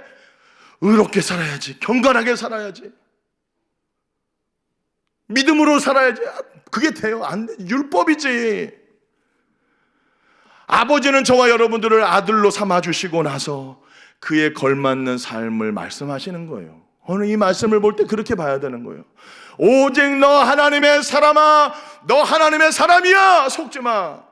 의롭게 살아야지, 경건하게 살아야지, 믿음으로 살아야지, 그게 돼요? 안 돼. 율법이지. 아버지는 저와 여러분들을 아들로 삼아주시고 나서 그에 걸맞는 삶을 말씀하시는 거예요. 오늘 이 말씀을 볼 때 그렇게 봐야 되는 거예요. 오직 너 하나님의 사람아, 너 하나님의 사람이야, 속지마.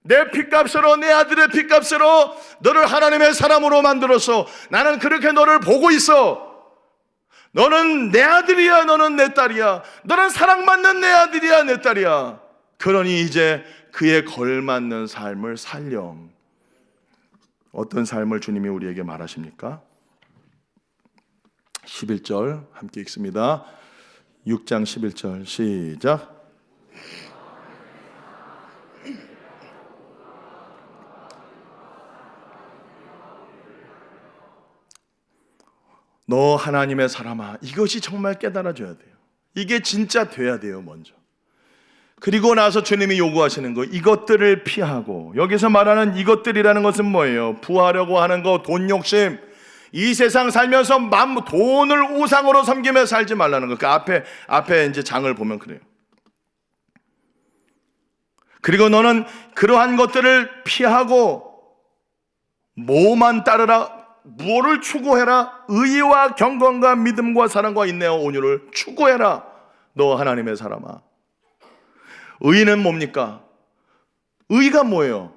내 핏값으로, 내 아들의 핏값으로 너를 하나님의 사람으로 만들었어. 나는 그렇게 너를 보고 있어. 너는 내 아들이야, 너는 내 딸이야, 너는 사랑받는 내 아들이야, 내 딸이야. 그러니 이제 그에 걸맞는 삶을 살렴. 어떤 삶을 주님이 우리에게 말하십니까? 11절 함께 읽습니다. 6장 11절 시작. 너 하나님의 사람아, 이것이 정말 깨달아져야 돼요. 이게 진짜 돼야 돼요 먼저. 그리고 나서 주님이 요구하시는 거, 이것들을 피하고, 여기서 말하는 이것들이라는 것은 뭐예요? 부하려고 하는 거, 돈 욕심, 이 세상 살면서 돈을 우상으로 섬기며 살지 말라는 거. 그 앞에 이제 장을 보면 그래요. 그리고 너는 그러한 것들을 피하고 뭐만 따르라, 무엇을 추구해라? 의와 경건과 믿음과 사랑과 인내와 온유를 추구해라. 너 하나님의 사람아. 의는 뭡니까? 의가 뭐예요?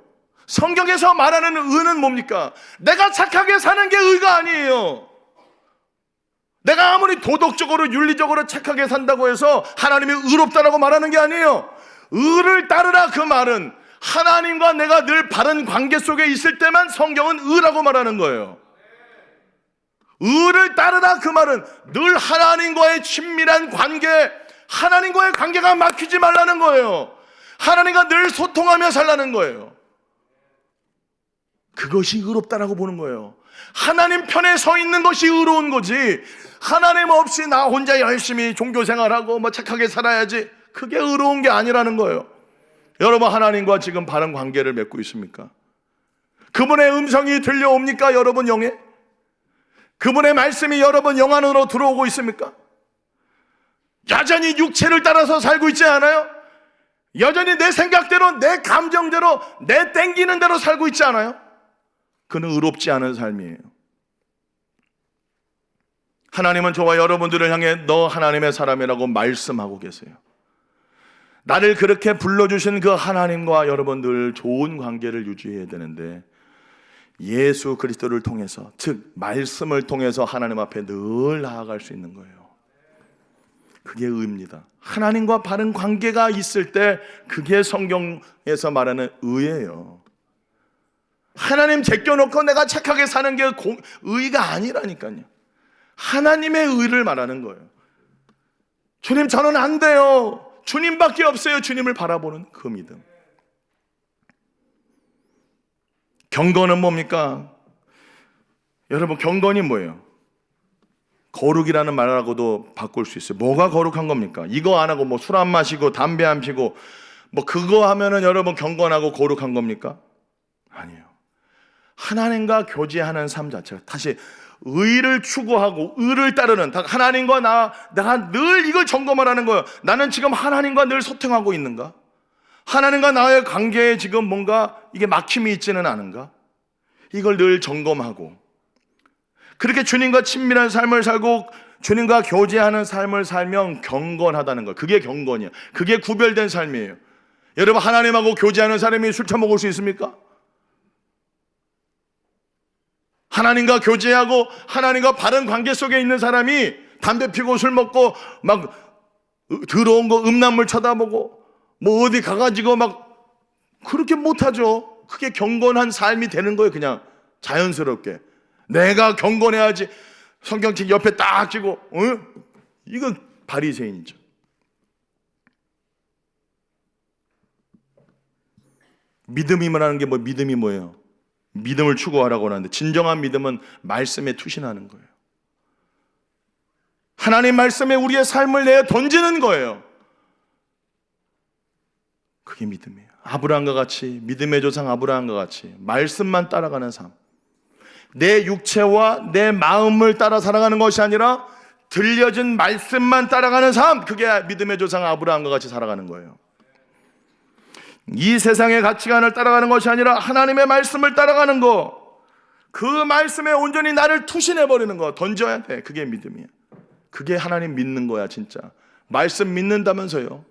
성경에서 말하는 의는 뭡니까? 내가 착하게 사는 게 의가 아니에요. 내가 아무리 도덕적으로 윤리적으로 착하게 산다고 해서 하나님이 의롭다라고 말하는 게 아니에요. 의를 따르라, 그 말은 하나님과 내가 늘 바른 관계 속에 있을 때만 성경은 의라고 말하는 거예요. 의를 따르라 그 말은 늘 하나님과의 친밀한 관계, 하나님과의 관계가 막히지 말라는 거예요. 하나님과 늘 소통하며 살라는 거예요. 그것이 의롭다라고 보는 거예요. 하나님 편에 서 있는 것이 의로운 거지, 하나님 없이 나 혼자 열심히 종교생활하고 뭐 착하게 살아야지, 그게 의로운 게 아니라는 거예요. 여러분, 하나님과 지금 바른 관계를 맺고 있습니까? 그분의 음성이 들려옵니까? 여러분 영에? 그분의 말씀이 여러분 영 안으로 들어오고 있습니까? 여전히 육체를 따라서 살고 있지 않아요? 여전히 내 생각대로, 내 감정대로, 내 땡기는 대로 살고 있지 않아요? 그는 의롭지 않은 삶이에요. 하나님은 저와 여러분들을 향해 너 하나님의 사람이라고 말씀하고 계세요. 나를 그렇게 불러주신 그 하나님과 여러분 늘 좋은 관계를 유지해야 되는데, 예수 그리스도를 통해서, 즉 말씀을 통해서 하나님 앞에 늘 나아갈 수 있는 거예요. 그게 의입니다. 하나님과 바른 관계가 있을 때 그게 성경에서 말하는 의예요. 하나님 제껴놓고 내가 착하게 사는 게 의가 아니라니까요. 하나님의 의를 말하는 거예요. 주님, 저는 안 돼요. 주님밖에 없어요. 주님을 바라보는 그 믿음. 경건은 뭡니까? 여러분, 경건이 뭐예요? 거룩이라는 말하고도 바꿀 수 있어요. 뭐가 거룩한 겁니까? 이거 안 하고 뭐 술 안 마시고 담배 안 피고 뭐 그거 하면은 여러분 경건하고 거룩한 겁니까? 아니에요. 하나님과 교제하는 삶 자체가, 다시 의를 추구하고 의를 따르는, 하나님과 내가 늘 이걸 점검을 하는 거예요. 나는 지금 하나님과 늘 소통하고 있는가? 하나님과 나의 관계에 지금 뭔가 이게 막힘이 있지는 않은가? 이걸 늘 점검하고, 그렇게 주님과 친밀한 삶을 살고 주님과 교제하는 삶을 살면 경건하다는 거예요. 그게 경건이에요. 그게 구별된 삶이에요. 여러분, 하나님하고 교제하는 사람이 술 처먹을 수 있습니까? 하나님과 교제하고 하나님과 바른 관계 속에 있는 사람이 담배 피고 술 먹고 막 더러운 거 음란물 쳐다보고 뭐 어디 가가지고 막 그렇게 못하죠. 그게 경건한 삶이 되는 거예요. 그냥 자연스럽게 내가 경건해야지, 성경책 옆에 딱 쥐고, 이건 바리새인이죠. 믿음이 말하는 게 믿음이 뭐예요? 믿음을 추구하라고 하는데, 진정한 믿음은 말씀에 투신하는 거예요. 하나님 말씀에 우리의 삶을 내어 던지는 거예요. 그게 믿음이에요. 아브라함과 같이, 믿음의 조상 아브라함과 같이 말씀만 따라가는 삶. 내 육체와 내 마음을 따라 살아가는 것이 아니라 들려진 말씀만 따라가는 삶, 그게 믿음의 조상 아브라함과 같이 살아가는 거예요. 이 세상의 가치관을 따라가는 것이 아니라 하나님의 말씀을 따라가는 거, 그 말씀에 온전히 나를 투신해버리는 거, 던져야 돼. 그게 믿음이야. 그게 하나님 믿는 거야. 진짜 말씀 믿는다면서요.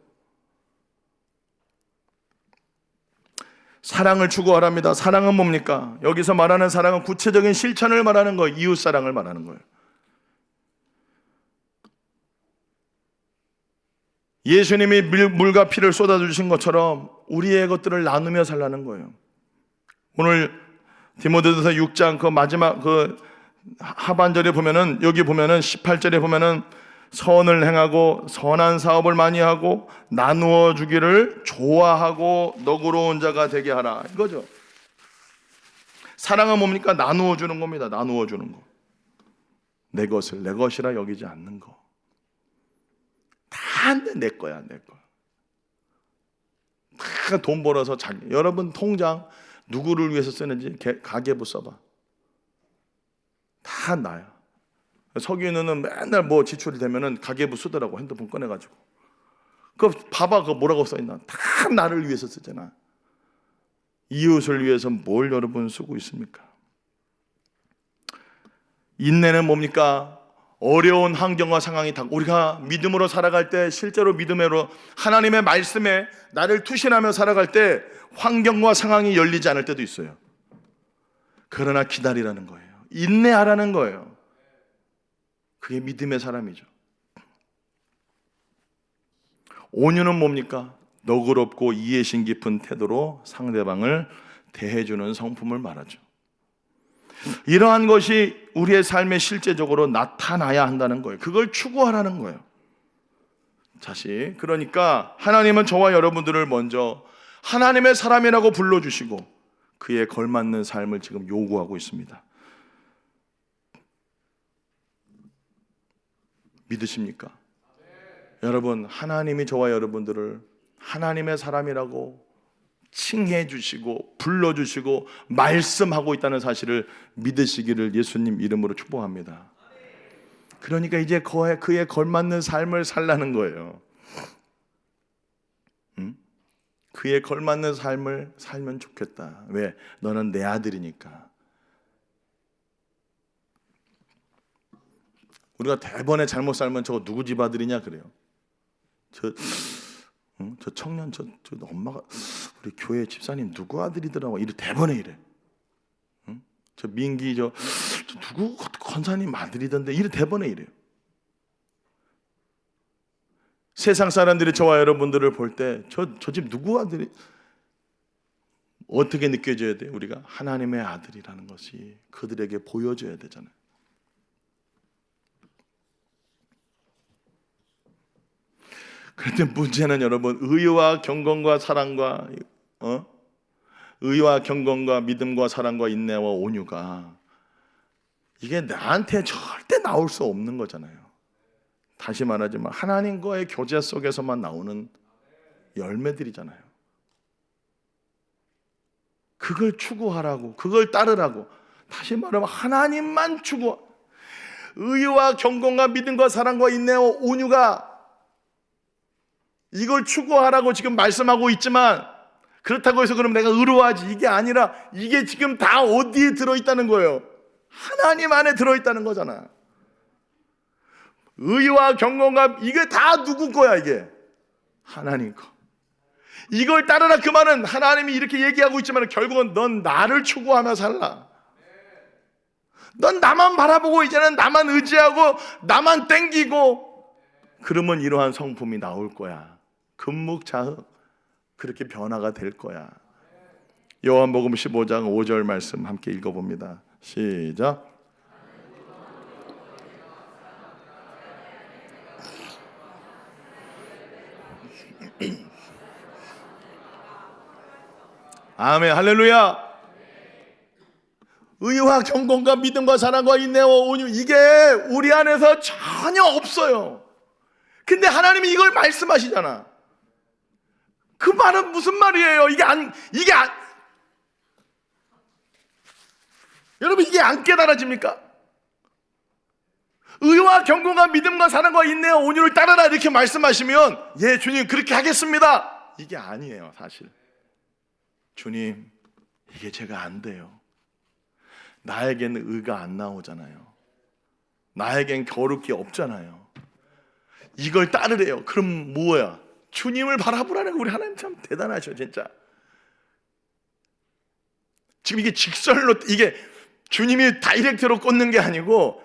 사랑을 추구하랍니다. 사랑은 뭡니까? 여기서 말하는 사랑은 구체적인 실천을 말하는 거예요. 이웃사랑을 말하는 거예요. 예수님이 물과 피를 쏟아주신 것처럼 우리의 것들을 나누며 살라는 거예요. 오늘 디모데전서 6장 그 마지막 그 하반절에 보면은, 여기 보면은 18절에 보면은 선을 행하고 선한 사업을 많이 하고 나누어 주기를 좋아하고 너그러운 자가 되게 하라, 이거죠. 사랑은 뭡니까? 나누어 주는 겁니다. 나누어 주는 거. 내 것을 내 것이라 여기지 않는 거. 다 내 거야, 내 거. 다 돈 벌어서 자기. 여러분 통장 누구를 위해서 쓰는지 가계부 써봐. 다 나야. 석유는 맨날 뭐 지출이 되면은 가계부 쓰더라고, 핸드폰 꺼내가지고. 그거 봐봐, 그거 뭐라고 써있나? 다 나를 위해서 쓰잖아. 이웃을 위해서 뭘 여러분 쓰고 있습니까? 인내는 뭡니까? 어려운 환경과 상황이 우리가 믿음으로 살아갈 때, 실제로 믿음으로 하나님의 말씀에 나를 투신하며 살아갈 때 환경과 상황이 열리지 않을 때도 있어요. 그러나 기다리라는 거예요. 인내하라는 거예요. 그게 믿음의 사람이죠. 온유는 뭡니까? 너그럽고 이해심 깊은 태도로 상대방을 대해주는 성품을 말하죠. 이러한 것이 우리의 삶에 실제적으로 나타나야 한다는 거예요. 그걸 추구하라는 거예요. 다시, 그러니까 하나님은 저와 여러분들을 먼저 하나님의 사람이라고 불러주시고 그에 걸맞는 삶을 지금 요구하고 있습니다. 믿으십니까? 여러분, 하나님이 저와 여러분들을 하나님의 사람이라고 칭해 주시고 불러주시고 말씀하고 있다는 사실을 믿으시기를 예수님 이름으로 축복합니다. 그러니까 이제 그에 걸맞는 삶을 살라는 거예요. 그에 걸맞는 삶을 살면 좋겠다. 왜? 너는 내 아들이니까. 우리가 대번에 잘못 살면 저거 누구 집 아들이냐 그래요. 저 청년 저 엄마가 우리 교회 집사님 누구 아들이더라고. 이래 대번에 이래. 저 민기 저 누구 권사님 아들이던데 이래 대번에 이래요. 세상 사람들이 저와 여러분들을 볼 때 저 집 누구 아들이 어떻게 느껴져야 돼요? 우리가 하나님의 아들이라는 것이 그들에게 보여져야 되잖아요. 그런데 문제는 여러분, 의와 경건과 사랑과 의와 경건과 믿음과 사랑과 인내와 온유가 이게 나한테 절대 나올 수 없는 거잖아요. 다시 말하지만 하나님과의 교제 속에서만 나오는 열매들이잖아요. 그걸 추구하라고, 그걸 따르라고. 다시 말하면 하나님만 추구. 의와 경건과 믿음과 사랑과 인내와 온유가 이걸 추구하라고 지금 말씀하고 있지만, 그렇다고 해서 그럼 내가 의로워하지, 이게 아니라 이게 지금 다 어디에 들어있다는 거예요? 하나님 안에 들어있다는 거잖아. 의와 경건과 이게 다 누구 거야? 이게 하나님 거. 이걸 따르라 그 말은 하나님이 이렇게 얘기하고 있지만 결국은 넌 나를 추구하며 살라. 넌 나만 바라보고 이제는 나만 의지하고 나만 땡기고, 그러면 이러한 성품이 나올 거야. 금묵자흑, 그렇게 변화가 될 거야. 요한복음 15장 5절 말씀 함께 읽어봅니다. 시작. 아멘, 할렐루야. 의와 경건과 믿음과 사랑과 인내와 온유, 이게 우리 안에서 전혀 없어요. 근데 하나님이 이걸 말씀하시잖아. 그 말은 무슨 말이에요? 여러분, 이게 안 깨달아집니까? 의와 경건과 믿음과 사랑과 인내와 온유를 따르라 이렇게 말씀하시면, 예 주님 그렇게 하겠습니다, 이게 아니에요. 사실 주님, 이게 제가 안 돼요. 나에게는 의가 안 나오잖아요. 나에겐 거룩이 없잖아요. 이걸 따르래요. 그럼 뭐야? 주님을 바라보라는 거. 우리 하나님 참 대단하셔 진짜. 지금 이게 직설로, 이게 주님이 다이렉트로 꽂는 게 아니고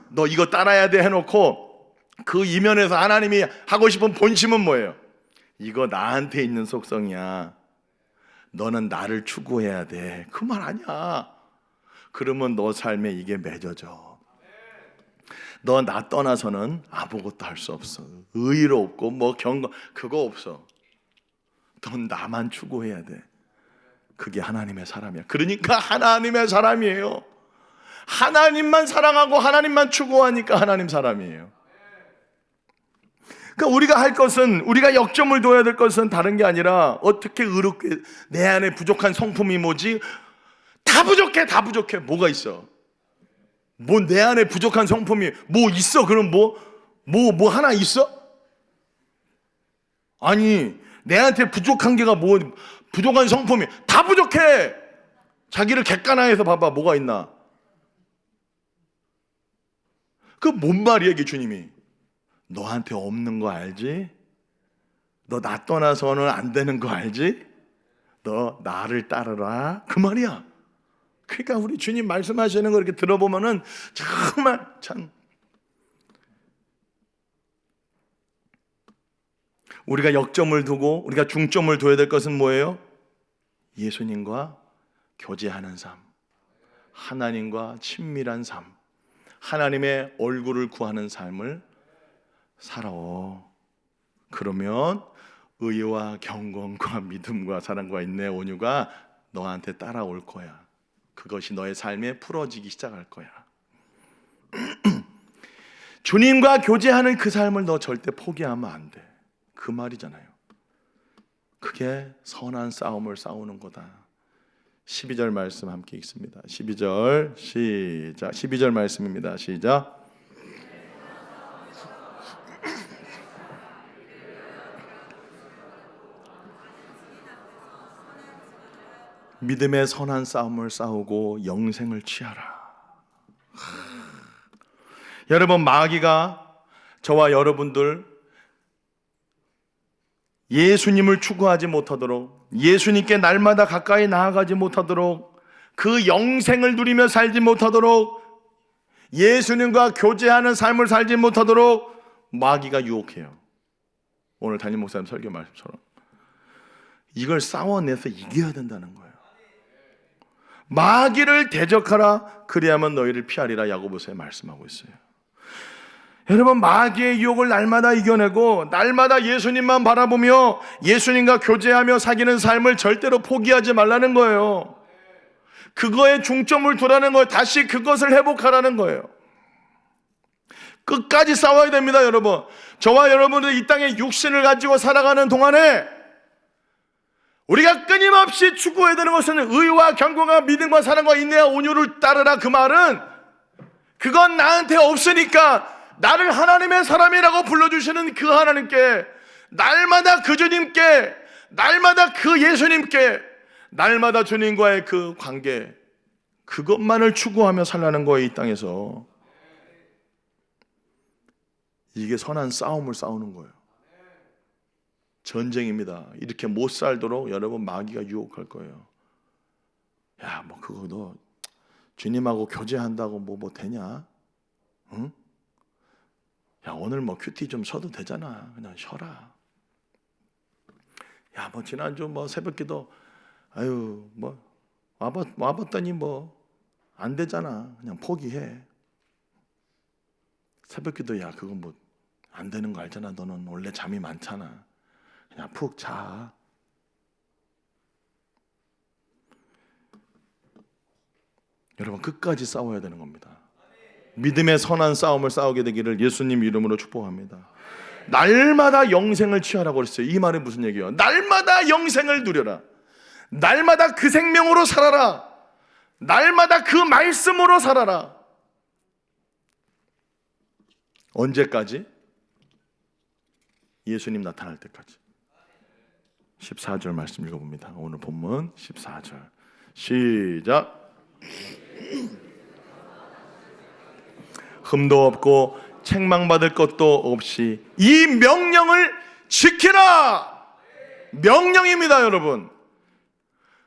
너 이거 따라야 돼 해놓고 그 이면에서 하나님이 하고 싶은 본심은 뭐예요? 이거 나한테 있는 속성이야. 너는 나를 추구해야 돼. 그 말 아니야. 그러면 너 삶에 이게 맺어져. 너 나 떠나서는 아무것도 할 수 없어. 의의로 없고 뭐 경건 그거 없어. 넌 나만 추구해야 돼. 그게 하나님의 사람이야. 그러니까 하나님의 사람이에요. 하나님만 사랑하고 하나님만 추구하니까 하나님 사람이에요. 그러니까 우리가 할 것은, 우리가 역점을 둬야 될 것은 다른 게 아니라 어떻게 의롭게, 내 안에 부족한 성품이 뭐지? 다 부족해, 다 부족해. 뭐가 있어? 뭐 내 안에 부족한 성품이 뭐 있어? 그럼 뭐 하나 있어? 아니, 내한테 부족한 게가 뭐, 부족한 성품이 다 부족해. 자기를 객관화해서 봐봐, 뭐가 있나? 그 뭔 말이야 이게? 주님이 너한테 없는 거 알지? 너 나 떠나서는 안 되는 거 알지? 너 나를 따르라, 그 말이야. 그러니까 우리 주님 말씀하시는 거 이렇게 들어보면은 정말 참, 우리가 역점을 두고 우리가 중점을 둬야 될 것은 뭐예요? 예수님과 교제하는 삶, 하나님과 친밀한 삶, 하나님의 얼굴을 구하는 삶을 살아오. 그러면 의와 경건과 믿음과 사랑과 인내, 온유가 너한테 따라올 거야. 그것이 너의 삶에 풀어지기 시작할 거야. 주님과 교제하는 그 삶을 너 절대 포기하면 안 돼. 그 말이잖아요. 그게 선한 싸움을 싸우는 거다. 12절 말씀 함께 읽습니다. 12절 시작. 12절 말씀입니다. 시작. 믿음의 선한 싸움을 싸우고 영생을 취하라. 여러분, 마귀가 저와 여러분들 예수님을 추구하지 못하도록, 예수님께 날마다 가까이 나아가지 못하도록, 그 영생을 누리며 살지 못하도록, 예수님과 교제하는 삶을 살지 못하도록 마귀가 유혹해요. 오늘 담임 목사님 설교 말씀처럼 이걸 싸워내서 이겨야 된다는 거예요. 마귀를 대적하라, 그리하면 너희를 피하리라. 야고보서에 말씀하고 있어요. 여러분, 마귀의 유혹을 날마다 이겨내고 날마다 예수님만 바라보며 예수님과 교제하며 사귀는 삶을 절대로 포기하지 말라는 거예요. 그거에 중점을 두라는 거예요. 다시 그것을 회복하라는 거예요. 끝까지 싸워야 됩니다. 여러분, 저와 여러분들 이 땅에 육신을 가지고 살아가는 동안에 우리가 끊임없이 추구해야 되는 것은 의와 경건과 믿음과 사랑과 인내와 온유를 따르라. 그 말은 그건 나한테 없으니까 나를 하나님의 사람이라고 불러주시는 그 하나님께, 날마다 그 주님께, 날마다 그 예수님께, 날마다 주님과의 그 관계, 그것만을 추구하며 살라는 거예요. 이 땅에서. 이게 선한 싸움을 싸우는 거예요. 전쟁입니다. 이렇게 못 살도록 여러분 마귀가 유혹할 거예요. 야, 뭐 그거 너 주님하고 교제한다고 뭐 되냐? 응? 야, 오늘 뭐 큐티 좀 쉬어도 되잖아. 그냥 쉬어라. 야, 뭐 지난주 뭐 새벽기도 아유 뭐 와봤더니 뭐 안 되잖아. 그냥 포기해. 새벽기도 야, 그거 뭐 안 되는 거 알잖아. 너는 원래 잠이 많잖아. 그냥 푹 자. 여러분, 끝까지 싸워야 되는 겁니다. 믿음의 선한 싸움을 싸우게 되기를 예수님 이름으로 축복합니다. 날마다 영생을 취하라고 그랬어요. 이 말은 무슨 얘기예요? 날마다 영생을 누려라. 날마다 그 생명으로 살아라. 날마다 그 말씀으로 살아라. 언제까지? 예수님 나타날 때까지. 14절 말씀 읽어봅니다. 오늘 본문 14절 시작. 흠도 없고 책망받을 것도 없이 이 명령을 지키라. 명령입니다. 여러분,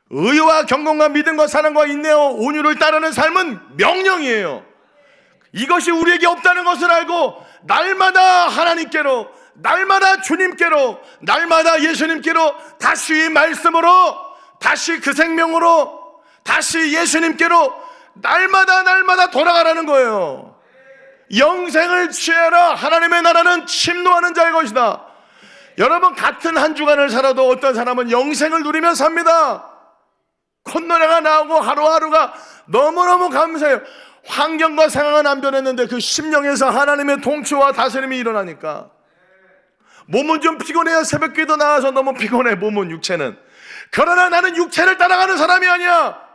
의와 경건과 믿음과 사랑과 인내와 온유를 따르는 삶은 명령이에요. 이것이 우리에게 없다는 것을 알고 날마다 하나님께로, 날마다 주님께로, 날마다 예수님께로, 다시 이 말씀으로, 다시 그 생명으로, 다시 예수님께로 날마다 돌아가라는 거예요. 영생을 취해라. 하나님의 나라는 침노하는 자의 것이다. 여러분, 같은 한 주간을 살아도 어떤 사람은 영생을 누리며 삽니다. 콧노래가 나오고 하루하루가 너무너무 감사해요. 환경과 상황은 안 변했는데 그 심령에서 하나님의 통치와 다스림이 일어나니까. 몸은 좀 피곤해요. 새벽기도 나와서 너무 피곤해. 몸은, 육체는. 그러나 나는 육체를 따라가는 사람이 아니야.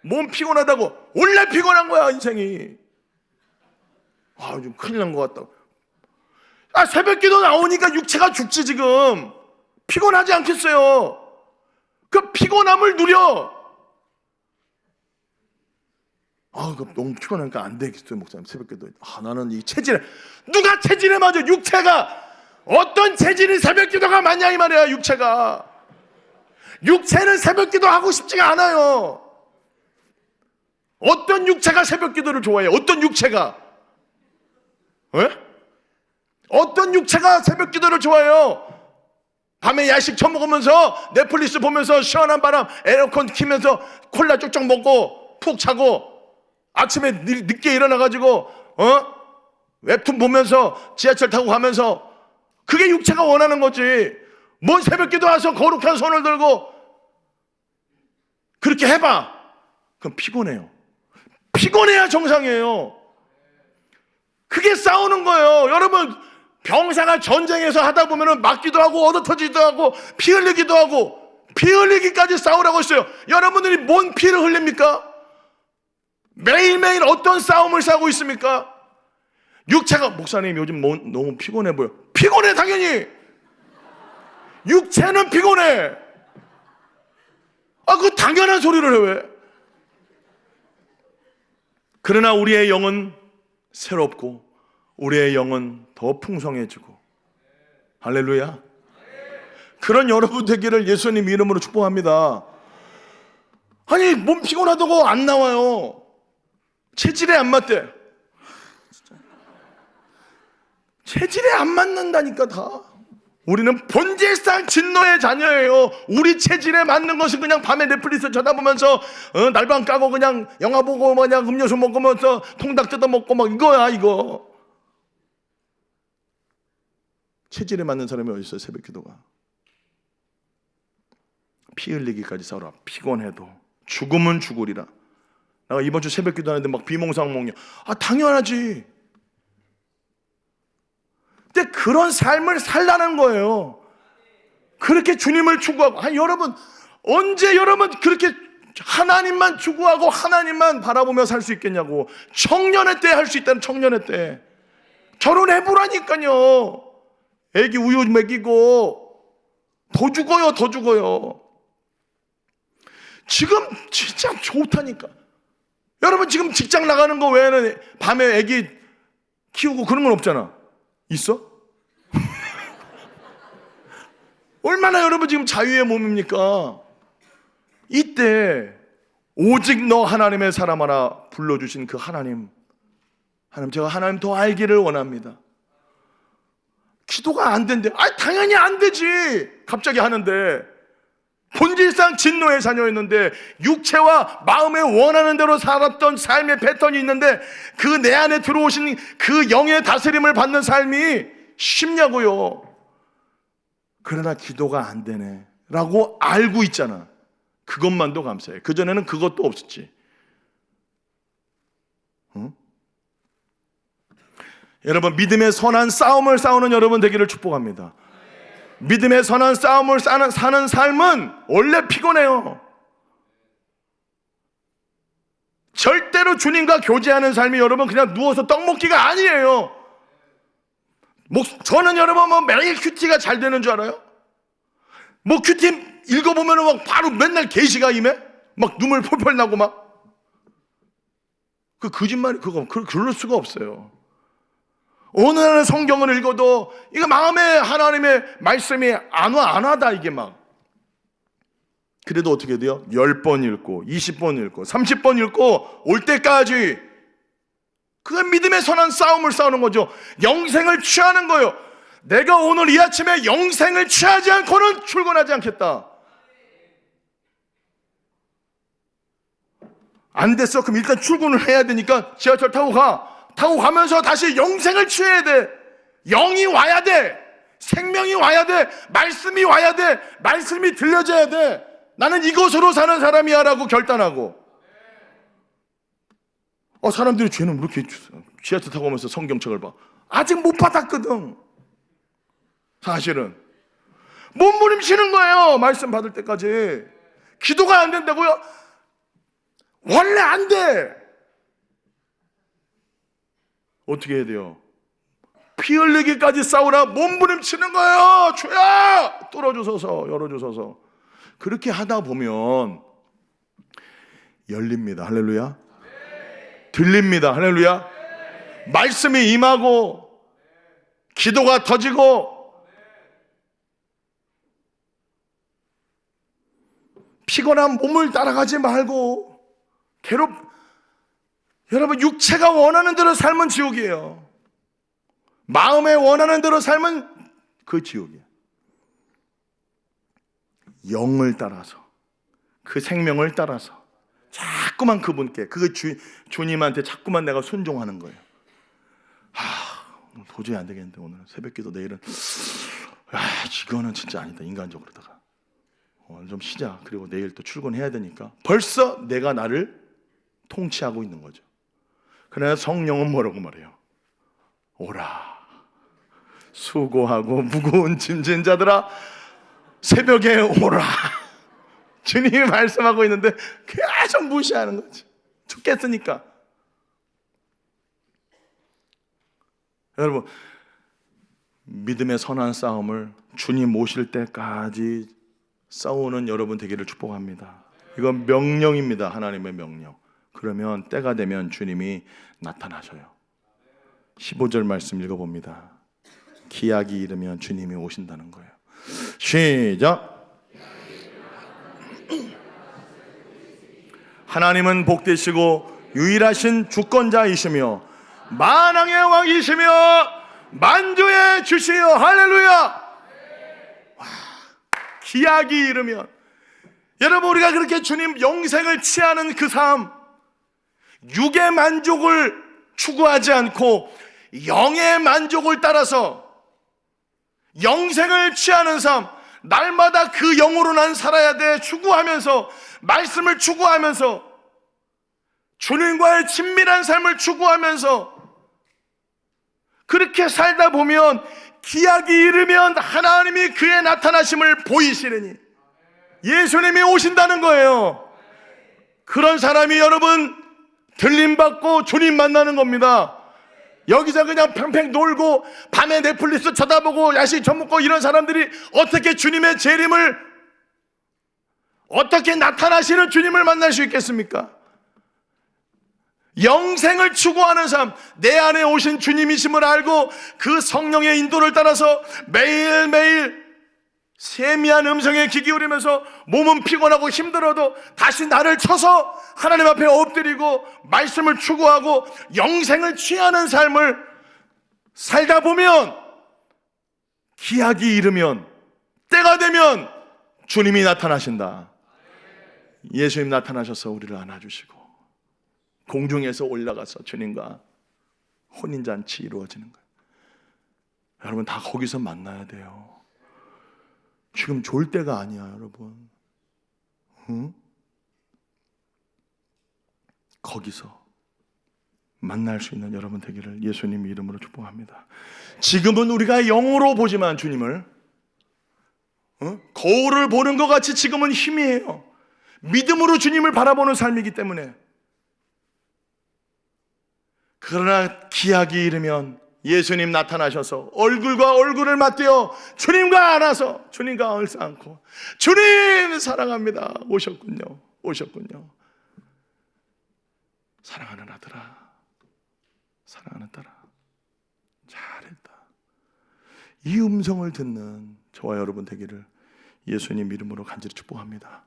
몸 피곤하다고 원래 피곤한 거야, 인생이. 좀 큰일 난 것 같다. 새벽기도 나오니까 육체가 죽지. 지금 피곤하지 않겠어요? 그 피곤함을 누려. 너무 피곤하니까 안 되겠어요, 목사님. 새벽기도. 나는 이 체질에, 누가 체질에 맞아? 육체가. 어떤 체질이 새벽기도가 맞냐 이 말이야. 육체는 새벽기도 하고 싶지가 않아요. 어떤 육체가 새벽기도를 좋아해요? 어떤 육체가? 어떤 육체가 새벽기도를 좋아해요? 밤에 야식 처먹으면서 넷플릭스 보면서 시원한 바람 에어컨 키면서 콜라 쭉쭉 먹고 푹 자고 아침에 늦게 일어나가지고 웹툰 보면서 지하철 타고 가면서 그게 육체가 원하는 거지. 뭔 새벽기도 와서 거룩한 손을 들고 그렇게 해봐. 그럼 피곤해요. 피곤해야 정상이에요. 그게 싸우는 거예요. 여러분, 병사가 전쟁에서 하다 보면은 맞기도 하고 얻어터지기도 하고 피 흘리기도 하고 피 흘리기까지 싸우라고 했어요. 여러분들이 뭔 피를 흘립니까? 매일매일 어떤 싸움을 싸우고 있습니까? 육체가 목사님 요즘 너무 피곤해 보여. 피곤해 당연히. 육체는 피곤해. 그 당연한 소리를 해 왜? 그러나 우리의 영은 새롭고 우리의 영은 더 풍성해지고 할렐루야. 그런 여러분 되기를 예수님 이름으로 축복합니다. 아니 몸 피곤하다고 안 나와요. 체질에 안 맞대. 체질에 안 맞는다니까 다. 우리는 본질상 진노의 자녀예요. 우리 체질에 맞는 것은 그냥 밤에 넷플릭스 쳐다보면서 날밤 까고 그냥 영화 보고 그냥 음료수 먹으면서 통닭 뜯어 먹고 막 이거야 이거. 체질에 맞는 사람이 어디 있어요? 새벽 기도가. 피 흘리기까지 싸우라. 피곤해도 죽음은 죽으리라. 내가 이번 주 새벽 기도하는데 막 비몽사몽이야. 당연하지. 근데 그런 삶을 살라는 거예요. 그렇게 주님을 추구하고. 여러분 언제 여러분 그렇게 하나님만 추구하고 하나님만 바라보며 살 수 있겠냐고. 청년의 때 할 수 있다는 청년의 때. 결혼해보라니까요. 애기 우유 먹이고 더 죽어요 더 죽어요. 지금 진짜 좋다니까. 여러분 지금 직장 나가는 거 외에는 밤에 애기 키우고 그런 건 없잖아. 있어? 얼마나 여러분 지금 자유의 몸입니까? 이때 오직 너 하나님의 사람아라 불러주신 그 하나님, 제가 하나님 더 알기를 원합니다. 기도가 안 된대. 당연히 안 되지. 갑자기 하는데 본질상 진노의 자녀였는데 육체와 마음에 원하는 대로 살았던 삶의 패턴이 있는데 그 내 안에 들어오신 그 영의 다스림을 받는 삶이 쉽냐고요. 그러나 기도가 안 되네 라고 알고 있잖아. 그것만도 감사해. 그전에는 그것도 없었지. 여러분 믿음의 선한 싸움을 싸우는 여러분 되기를 축복합니다. 믿음의 선한 싸움을 사는 삶은 원래 피곤해요. 절대로 주님과 교제하는 삶이 여러분 그냥 누워서 떡 먹기가 아니에요. 저는 여러분 매일 큐티가 잘 되는 줄 알아요? 큐티 읽어보면 막 바로 맨날 계시가 임해? 막 눈물 펄펄 나고 막. 그 거짓말이 그럴 수가 없어요. 어느 날 성경을 읽어도 이거 마음에 하나님의 말씀이 안 와다 이게 막. 그래도 어떻게 돼요? 10번 읽고 20번 읽고 30번 읽고 올 때까지. 그건 믿음의 선한 싸움을 싸우는 거죠. 영생을 취하는 거예요. 내가 오늘 이 아침에 영생을 취하지 않고는 출근하지 않겠다. 안 됐어? 그럼 일단 출근을 해야 되니까 지하철 타고 가. 타고 가면서 다시 영생을 취해야 돼. 영이 와야 돼. 생명이 와야 돼. 말씀이 와야 돼. 말씀이 들려져야 돼. 나는 이것으로 사는 사람이야 라고 결단하고. 사람들이 쟤는 왜 이렇게 지하철 타고 오면서 성경책을 봐. 아직 못 받았거든. 사실은 몸부림치는 거예요. 말씀 받을 때까지. 기도가 안 된다고요? 원래 안 돼. 어떻게 해야 돼요? 피 흘리기까지 싸우라 몸부림치는 거예요. 주야 뚫어주소서 열어주소서. 그렇게 하다 보면 열립니다. 할렐루야. 들립니다. 할렐루야. 말씀이 임하고 기도가 터지고 피곤한 몸을 따라가지 말고 여러분 육체가 원하는 대로 삶은 지옥이에요. 마음에 원하는 대로 삶은 그 지옥이에요. 영을 따라서 그 생명을 따라서 자꾸만 그분께, 주님한테 자꾸만 내가 순종하는 거예요. 오늘 도저히 안 되겠는데, 오늘 새벽기도 내일은 이거는 진짜 아니다, 인간적으로다가 오늘 좀 쉬자. 그리고 내일 또 출근해야 되니까 벌써 내가 나를 통치하고 있는 거죠. 그러나 성령은 뭐라고 말해요? 오라, 수고하고 무거운 짐진 자들아, 새벽에 오라. 주님이 말씀하고 있는데 계속 무시하는 거지. 죽겠으니까. 여러분, 믿음의 선한 싸움을 주님 오실 때까지 싸우는 여러분 되기를 축복합니다. 이건 명령입니다. 하나님의 명령. 그러면 때가 되면 주님이 나타나셔요. 15절 말씀 읽어봅니다. 기약이 이르면 주님이 오신다는 거예요. 시작. 하나님은 복되시고 유일하신 주권자이시며 만왕의 왕이시며 만주의 주시여. 할렐루야. 기약이 이르면, 여러분, 우리가 그렇게 주님 영생을 취하는 그 삶, 육의 만족을 추구하지 않고 영의 만족을 따라서 영생을 취하는 삶, 날마다 그 영으로 난 살아야 돼 추구하면서, 말씀을 추구하면서, 주님과의 친밀한 삶을 추구하면서 그렇게 살다 보면 기약이 이르면 하나님이 그의 나타나심을 보이시느니 예수님이 오신다는 거예요. 그런 사람이 여러분 들림받고 주님 만나는 겁니다. 여기서 그냥 팽팽 놀고 밤에 넷플릭스 쳐다보고 야식 처먹고 이런 사람들이 어떻게 주님의 재림을, 어떻게 나타나시는 주님을 만날 수 있겠습니까? 영생을 추구하는 삶, 내 안에 오신 주님이심을 알고 그 성령의 인도를 따라서 매일매일 세미한 음성에 귀 기울이면서 몸은 피곤하고 힘들어도 다시 나를 쳐서 하나님 앞에 엎드리고 말씀을 추구하고 영생을 취하는 삶을 살다 보면 기약이 이르면, 때가 되면 주님이 나타나신다. 예수님 나타나셔서 우리를 안아주시고 공중에서 올라가서 주님과 혼인잔치 이루어지는 거예요. 여러분, 다 거기서 만나야 돼요. 지금 졸 때가 아니야, 여러분. 응? 거기서 만날 수 있는 여러분 되기를 예수님 이름으로 축복합니다. 지금은 우리가 영으로 보지만 주님을, 거울을 보는 것 같이 지금은 희미해요. 믿음으로 주님을 바라보는 삶이기 때문에. 그러나 기약이 이르면 예수님 나타나셔서 얼굴과 얼굴을 맞대어 주님과 안아서 주님과 얼싸안고 주님 사랑합니다. 오셨군요. 오셨군요. 사랑하는 아들아, 사랑하는 딸아, 잘했다. 이 음성을 듣는 저와 여러분 되기를 예수님 이름으로 간절히 축복합니다.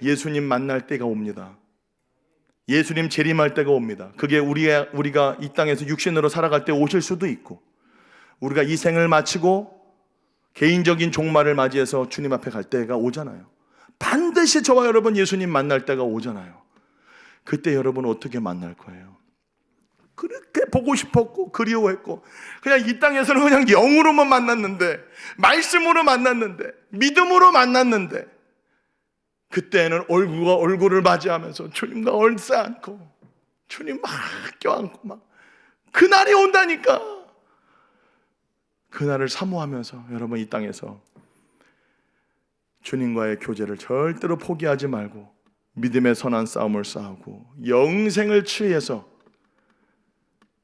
예수님 만날 때가 옵니다. 예수님 재림할 때가 옵니다. 그게 우리가 이 땅에서 육신으로 살아갈 때 오실 수도 있고, 우리가 이 생을 마치고 개인적인 종말을 맞이해서 주님 앞에 갈 때가 오잖아요. 반드시 저와 여러분 예수님 만날 때가 오잖아요. 그때 여러분 어떻게 만날 거예요? 그렇게 보고 싶었고 그리워했고, 그냥 이 땅에서는 그냥 영으로만 만났는데, 말씀으로 만났는데, 믿음으로 만났는데, 그때는 얼굴과 얼굴을 맞이하면서 주님과 얼싸안고 주님 막 껴안고 막 그날이 온다니까. 그날을 사모하면서 여러분 이 땅에서 주님과의 교제를 절대로 포기하지 말고 믿음의 선한 싸움을 싸우고 영생을 취해서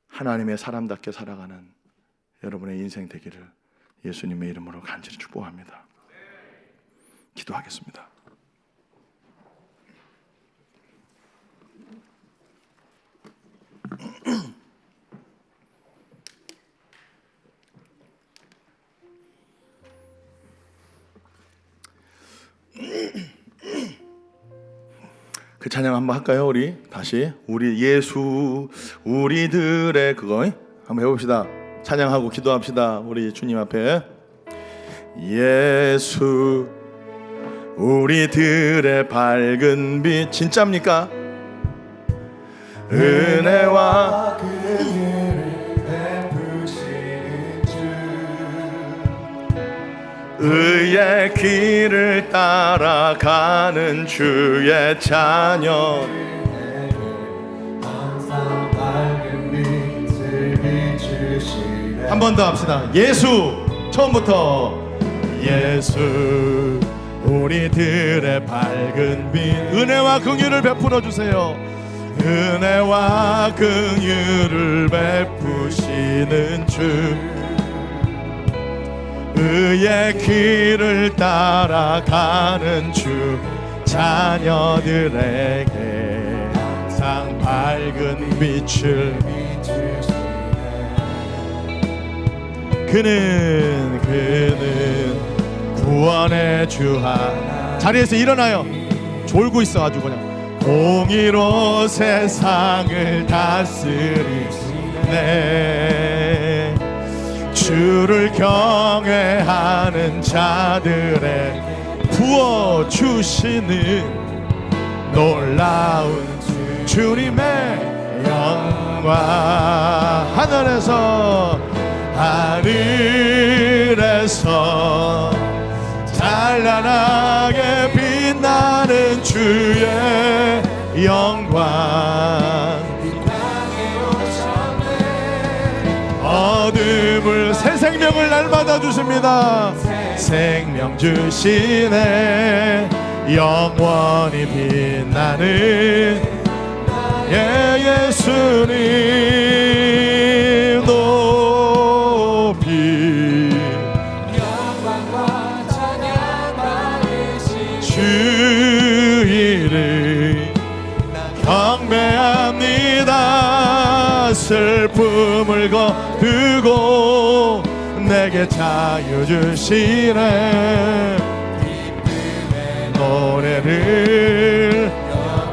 하나님의 사람답게 살아가는 여러분의 인생 되기를 예수님의 이름으로 간절히 축복합니다. 기도하겠습니다. 그 찬양 한번 할까요? 우리 다시 우리 예수 우리들의 그거 한번 해봅시다. 찬양하고 기도합시다. 우리 주님 앞에 예수 우리들의 밝은 빛. 진짜입니까? 은혜와 의의 길을 따라가는 주의 자녀. 한 번 더 합시다. 예수. 처음부터. 예수 우리들의 밝은 빛, 은혜와 긍휼을 베풀어 주세요. 은혜와 긍휼을 베푸시는 주, 의의 길을 따라가는 주, 자녀들에게 항상 밝은 빛을 그는 구원의 주 하나. 자리에서 일어나요. 졸고 있어 아주 그냥. 공의로 세상을 다스리시네. 주를 경외하는 자들의 부어주시는 놀라운 주님의 영광. 하늘에서 찬란하게 빛나는 주의 영광. 어둠을 새 생명을 날마다 주십니다. 생명 주시네. 영원히 빛나는 예수님 높이 영광과 찬양 받으신 주 이름 경배합니다. 슬픔을 거두고 내게 자유 주시네. 기쁨의 노래를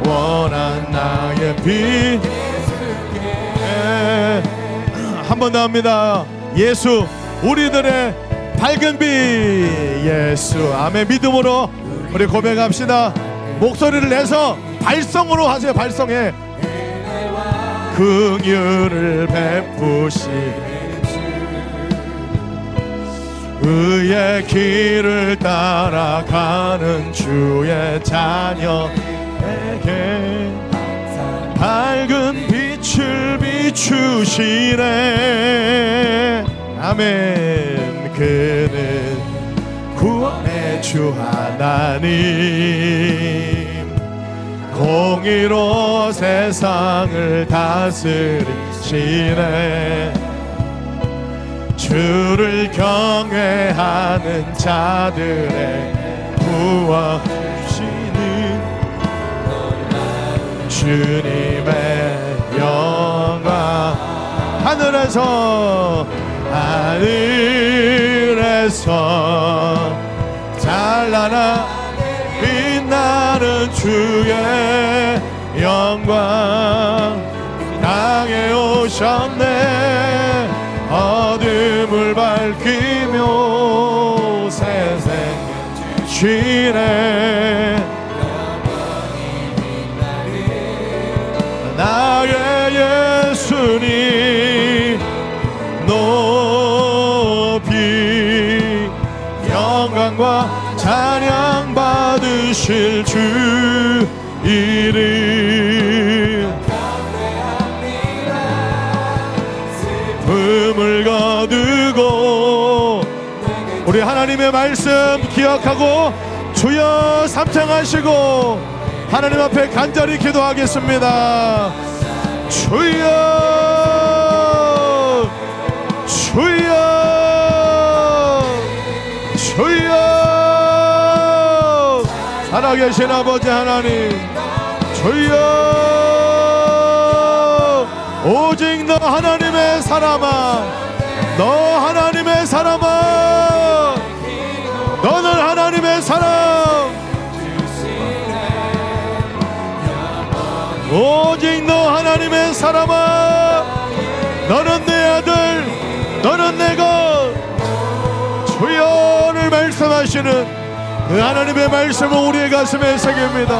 원한 나의 빛. 한 번 더 합니다. 예수 우리들의 밝은 빛. 예수. 아멘. 믿음으로 우리 고백합시다. 목소리를 내서 발성으로 하세요. 발성해. 긍휼을 베푸시는 의의 길을 따라가는 주의 자녀에게 밝은 빛을 비추시네. 아멘. 그는 구원의 주 하나님, 공의로 세상을 다스리시네. 주를 경외하는 자들의 부어주시는 주님의 영광. 하늘에서 찬란하게 빛나는 주의 영광. 땅에 오셨네. 어둠을 밝히며 새 생명 주시네. 나의 예수님 높이 영광과 찬양 받으실 주 이름 슬픔을 거두고 우리 하나님의 말씀 기억하고 주여 삼창하시고 하나님 앞에 간절히 기도하겠습니다. 주여 주여 주여. 살아계신 아버지 하나님, 주여 오직 너 하나님의 사람아, 너 하나님의 사람아, 너는 하나님의 사람. 오직 너 하나님의 사람아, 너는 내 아들, 너는 내 것. 주여를 말씀하시는 그 하나님의 말씀을 우리의 가슴에 새깁니다.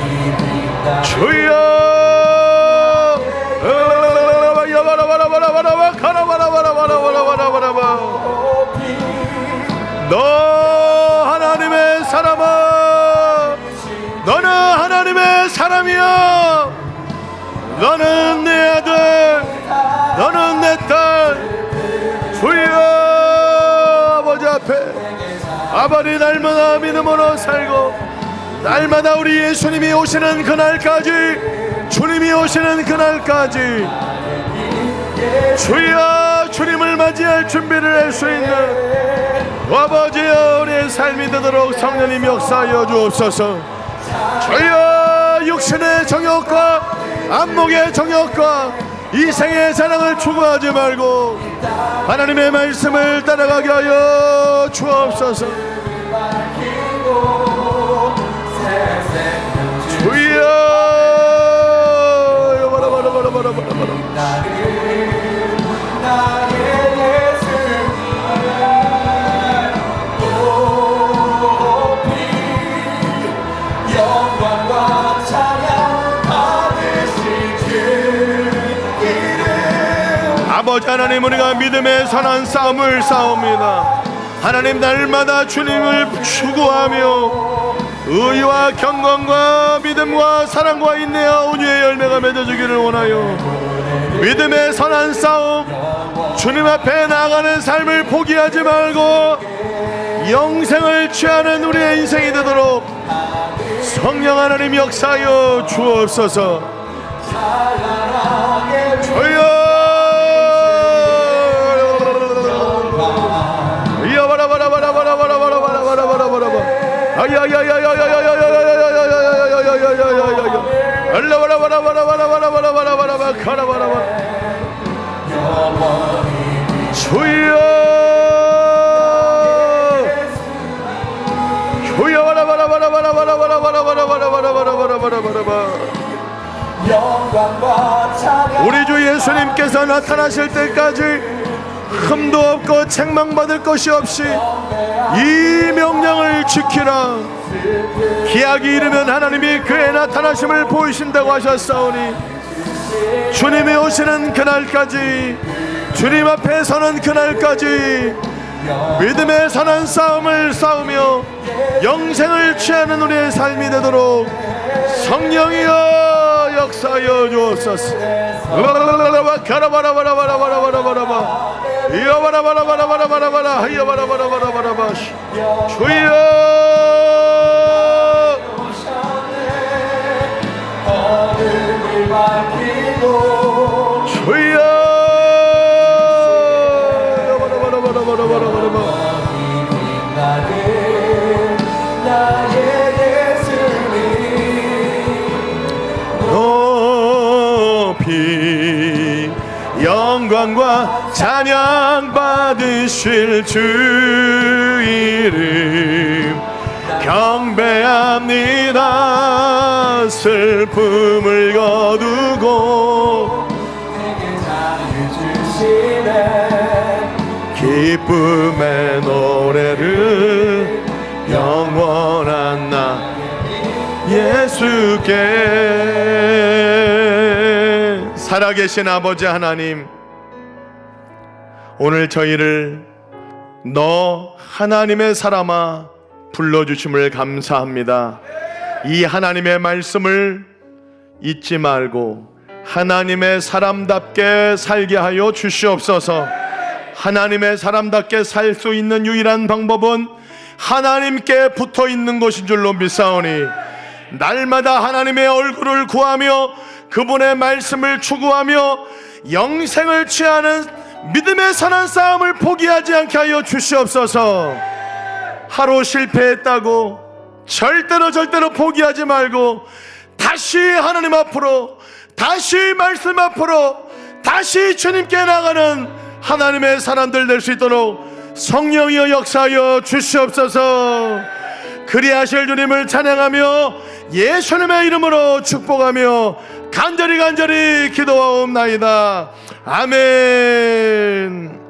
주여 너 하나님의 사람아, 너는 하나님의 사람이야. 너는 내 아들, 너는 내 딸. 주여 아버지 앞에 아버지 날마다 믿음으로 살고 날마다 우리 예수님이 오시는 그날까지, 주님이 오시는 그날까지 주여 주님을 맞이할 준비를 할 수 있는 아버지여 우리의 삶이 되도록 성령님 역사하여 주옵소서. 주여 육신의 정욕과 안목의 정욕과 이생의 자랑을 추구하지 말고 하나님의 말씀을 따라가게 하여 주옵소서. 주여 아버지 하나님, 우리가 믿음의 선한 싸움을 싸웁니다. 하나님, 날마다 주님을 추구하며 의와 경건과 믿음과 사랑과 인내와 온유의 열매가 맺어지기를 원하여 믿음의 선한 싸움, 주님 앞에 나아가는 삶을 포기하지 말고 영생을 취하는 우리의 인생이 되도록 성령 하나님 역사하여 주옵소서. 주여 주여 주여 바라바라바라바라바라바라바라바라바라바라바라바라바라바라바 우리 주 예수님께서 나타나실 때까지 흠도 없고 책망받을 것이 없이 이 명령을 지키라. 기약이 이르면 하나님이 그의 나타나심을 보이신다고 하셨사오니 주님이 오시는 그날까지, 주님 앞에 서는 그날까지 믿음의 선한 싸움을 싸우며 영생을 취하는 우리의 삶이 되도록 성령이여 역사하여 주옵소서. 가라바라바라바라바라바라바라바라바 이어바라바라바라바라바라바라 하이어바라바라바라바라바 주여 주여 바라바라바라바라바라바라바 높이 영광과 찬양 받으실 주 이름 경배합니다. 슬픔을 거두고 기쁨의 노래를 영원한 나 예수께. 살아계신 아버지 하나님, 오늘 저희를 너 하나님의 사람아 불러주심을 감사합니다. 이 하나님의 말씀을 잊지 말고 하나님의 사람답게 살게 하여 주시옵소서. 하나님의 사람답게 살 수 있는 유일한 방법은 하나님께 붙어 있는 것인 줄로 믿사오니 날마다 하나님의 얼굴을 구하며 그분의 말씀을 추구하며 영생을 취하는 믿음의 선한 싸움을 포기하지 않게 하여 주시옵소서. 하루 실패했다고 절대로 포기하지 말고 다시 하나님 앞으로, 다시 말씀 앞으로, 다시 주님께 나가는 하나님의 사람들 될 수 있도록 성령이여 역사하여 주시옵소서. 그리하실 주님을 찬양하며 예수님의 이름으로 축복하며 간절히 기도하옵나이다. 아멘.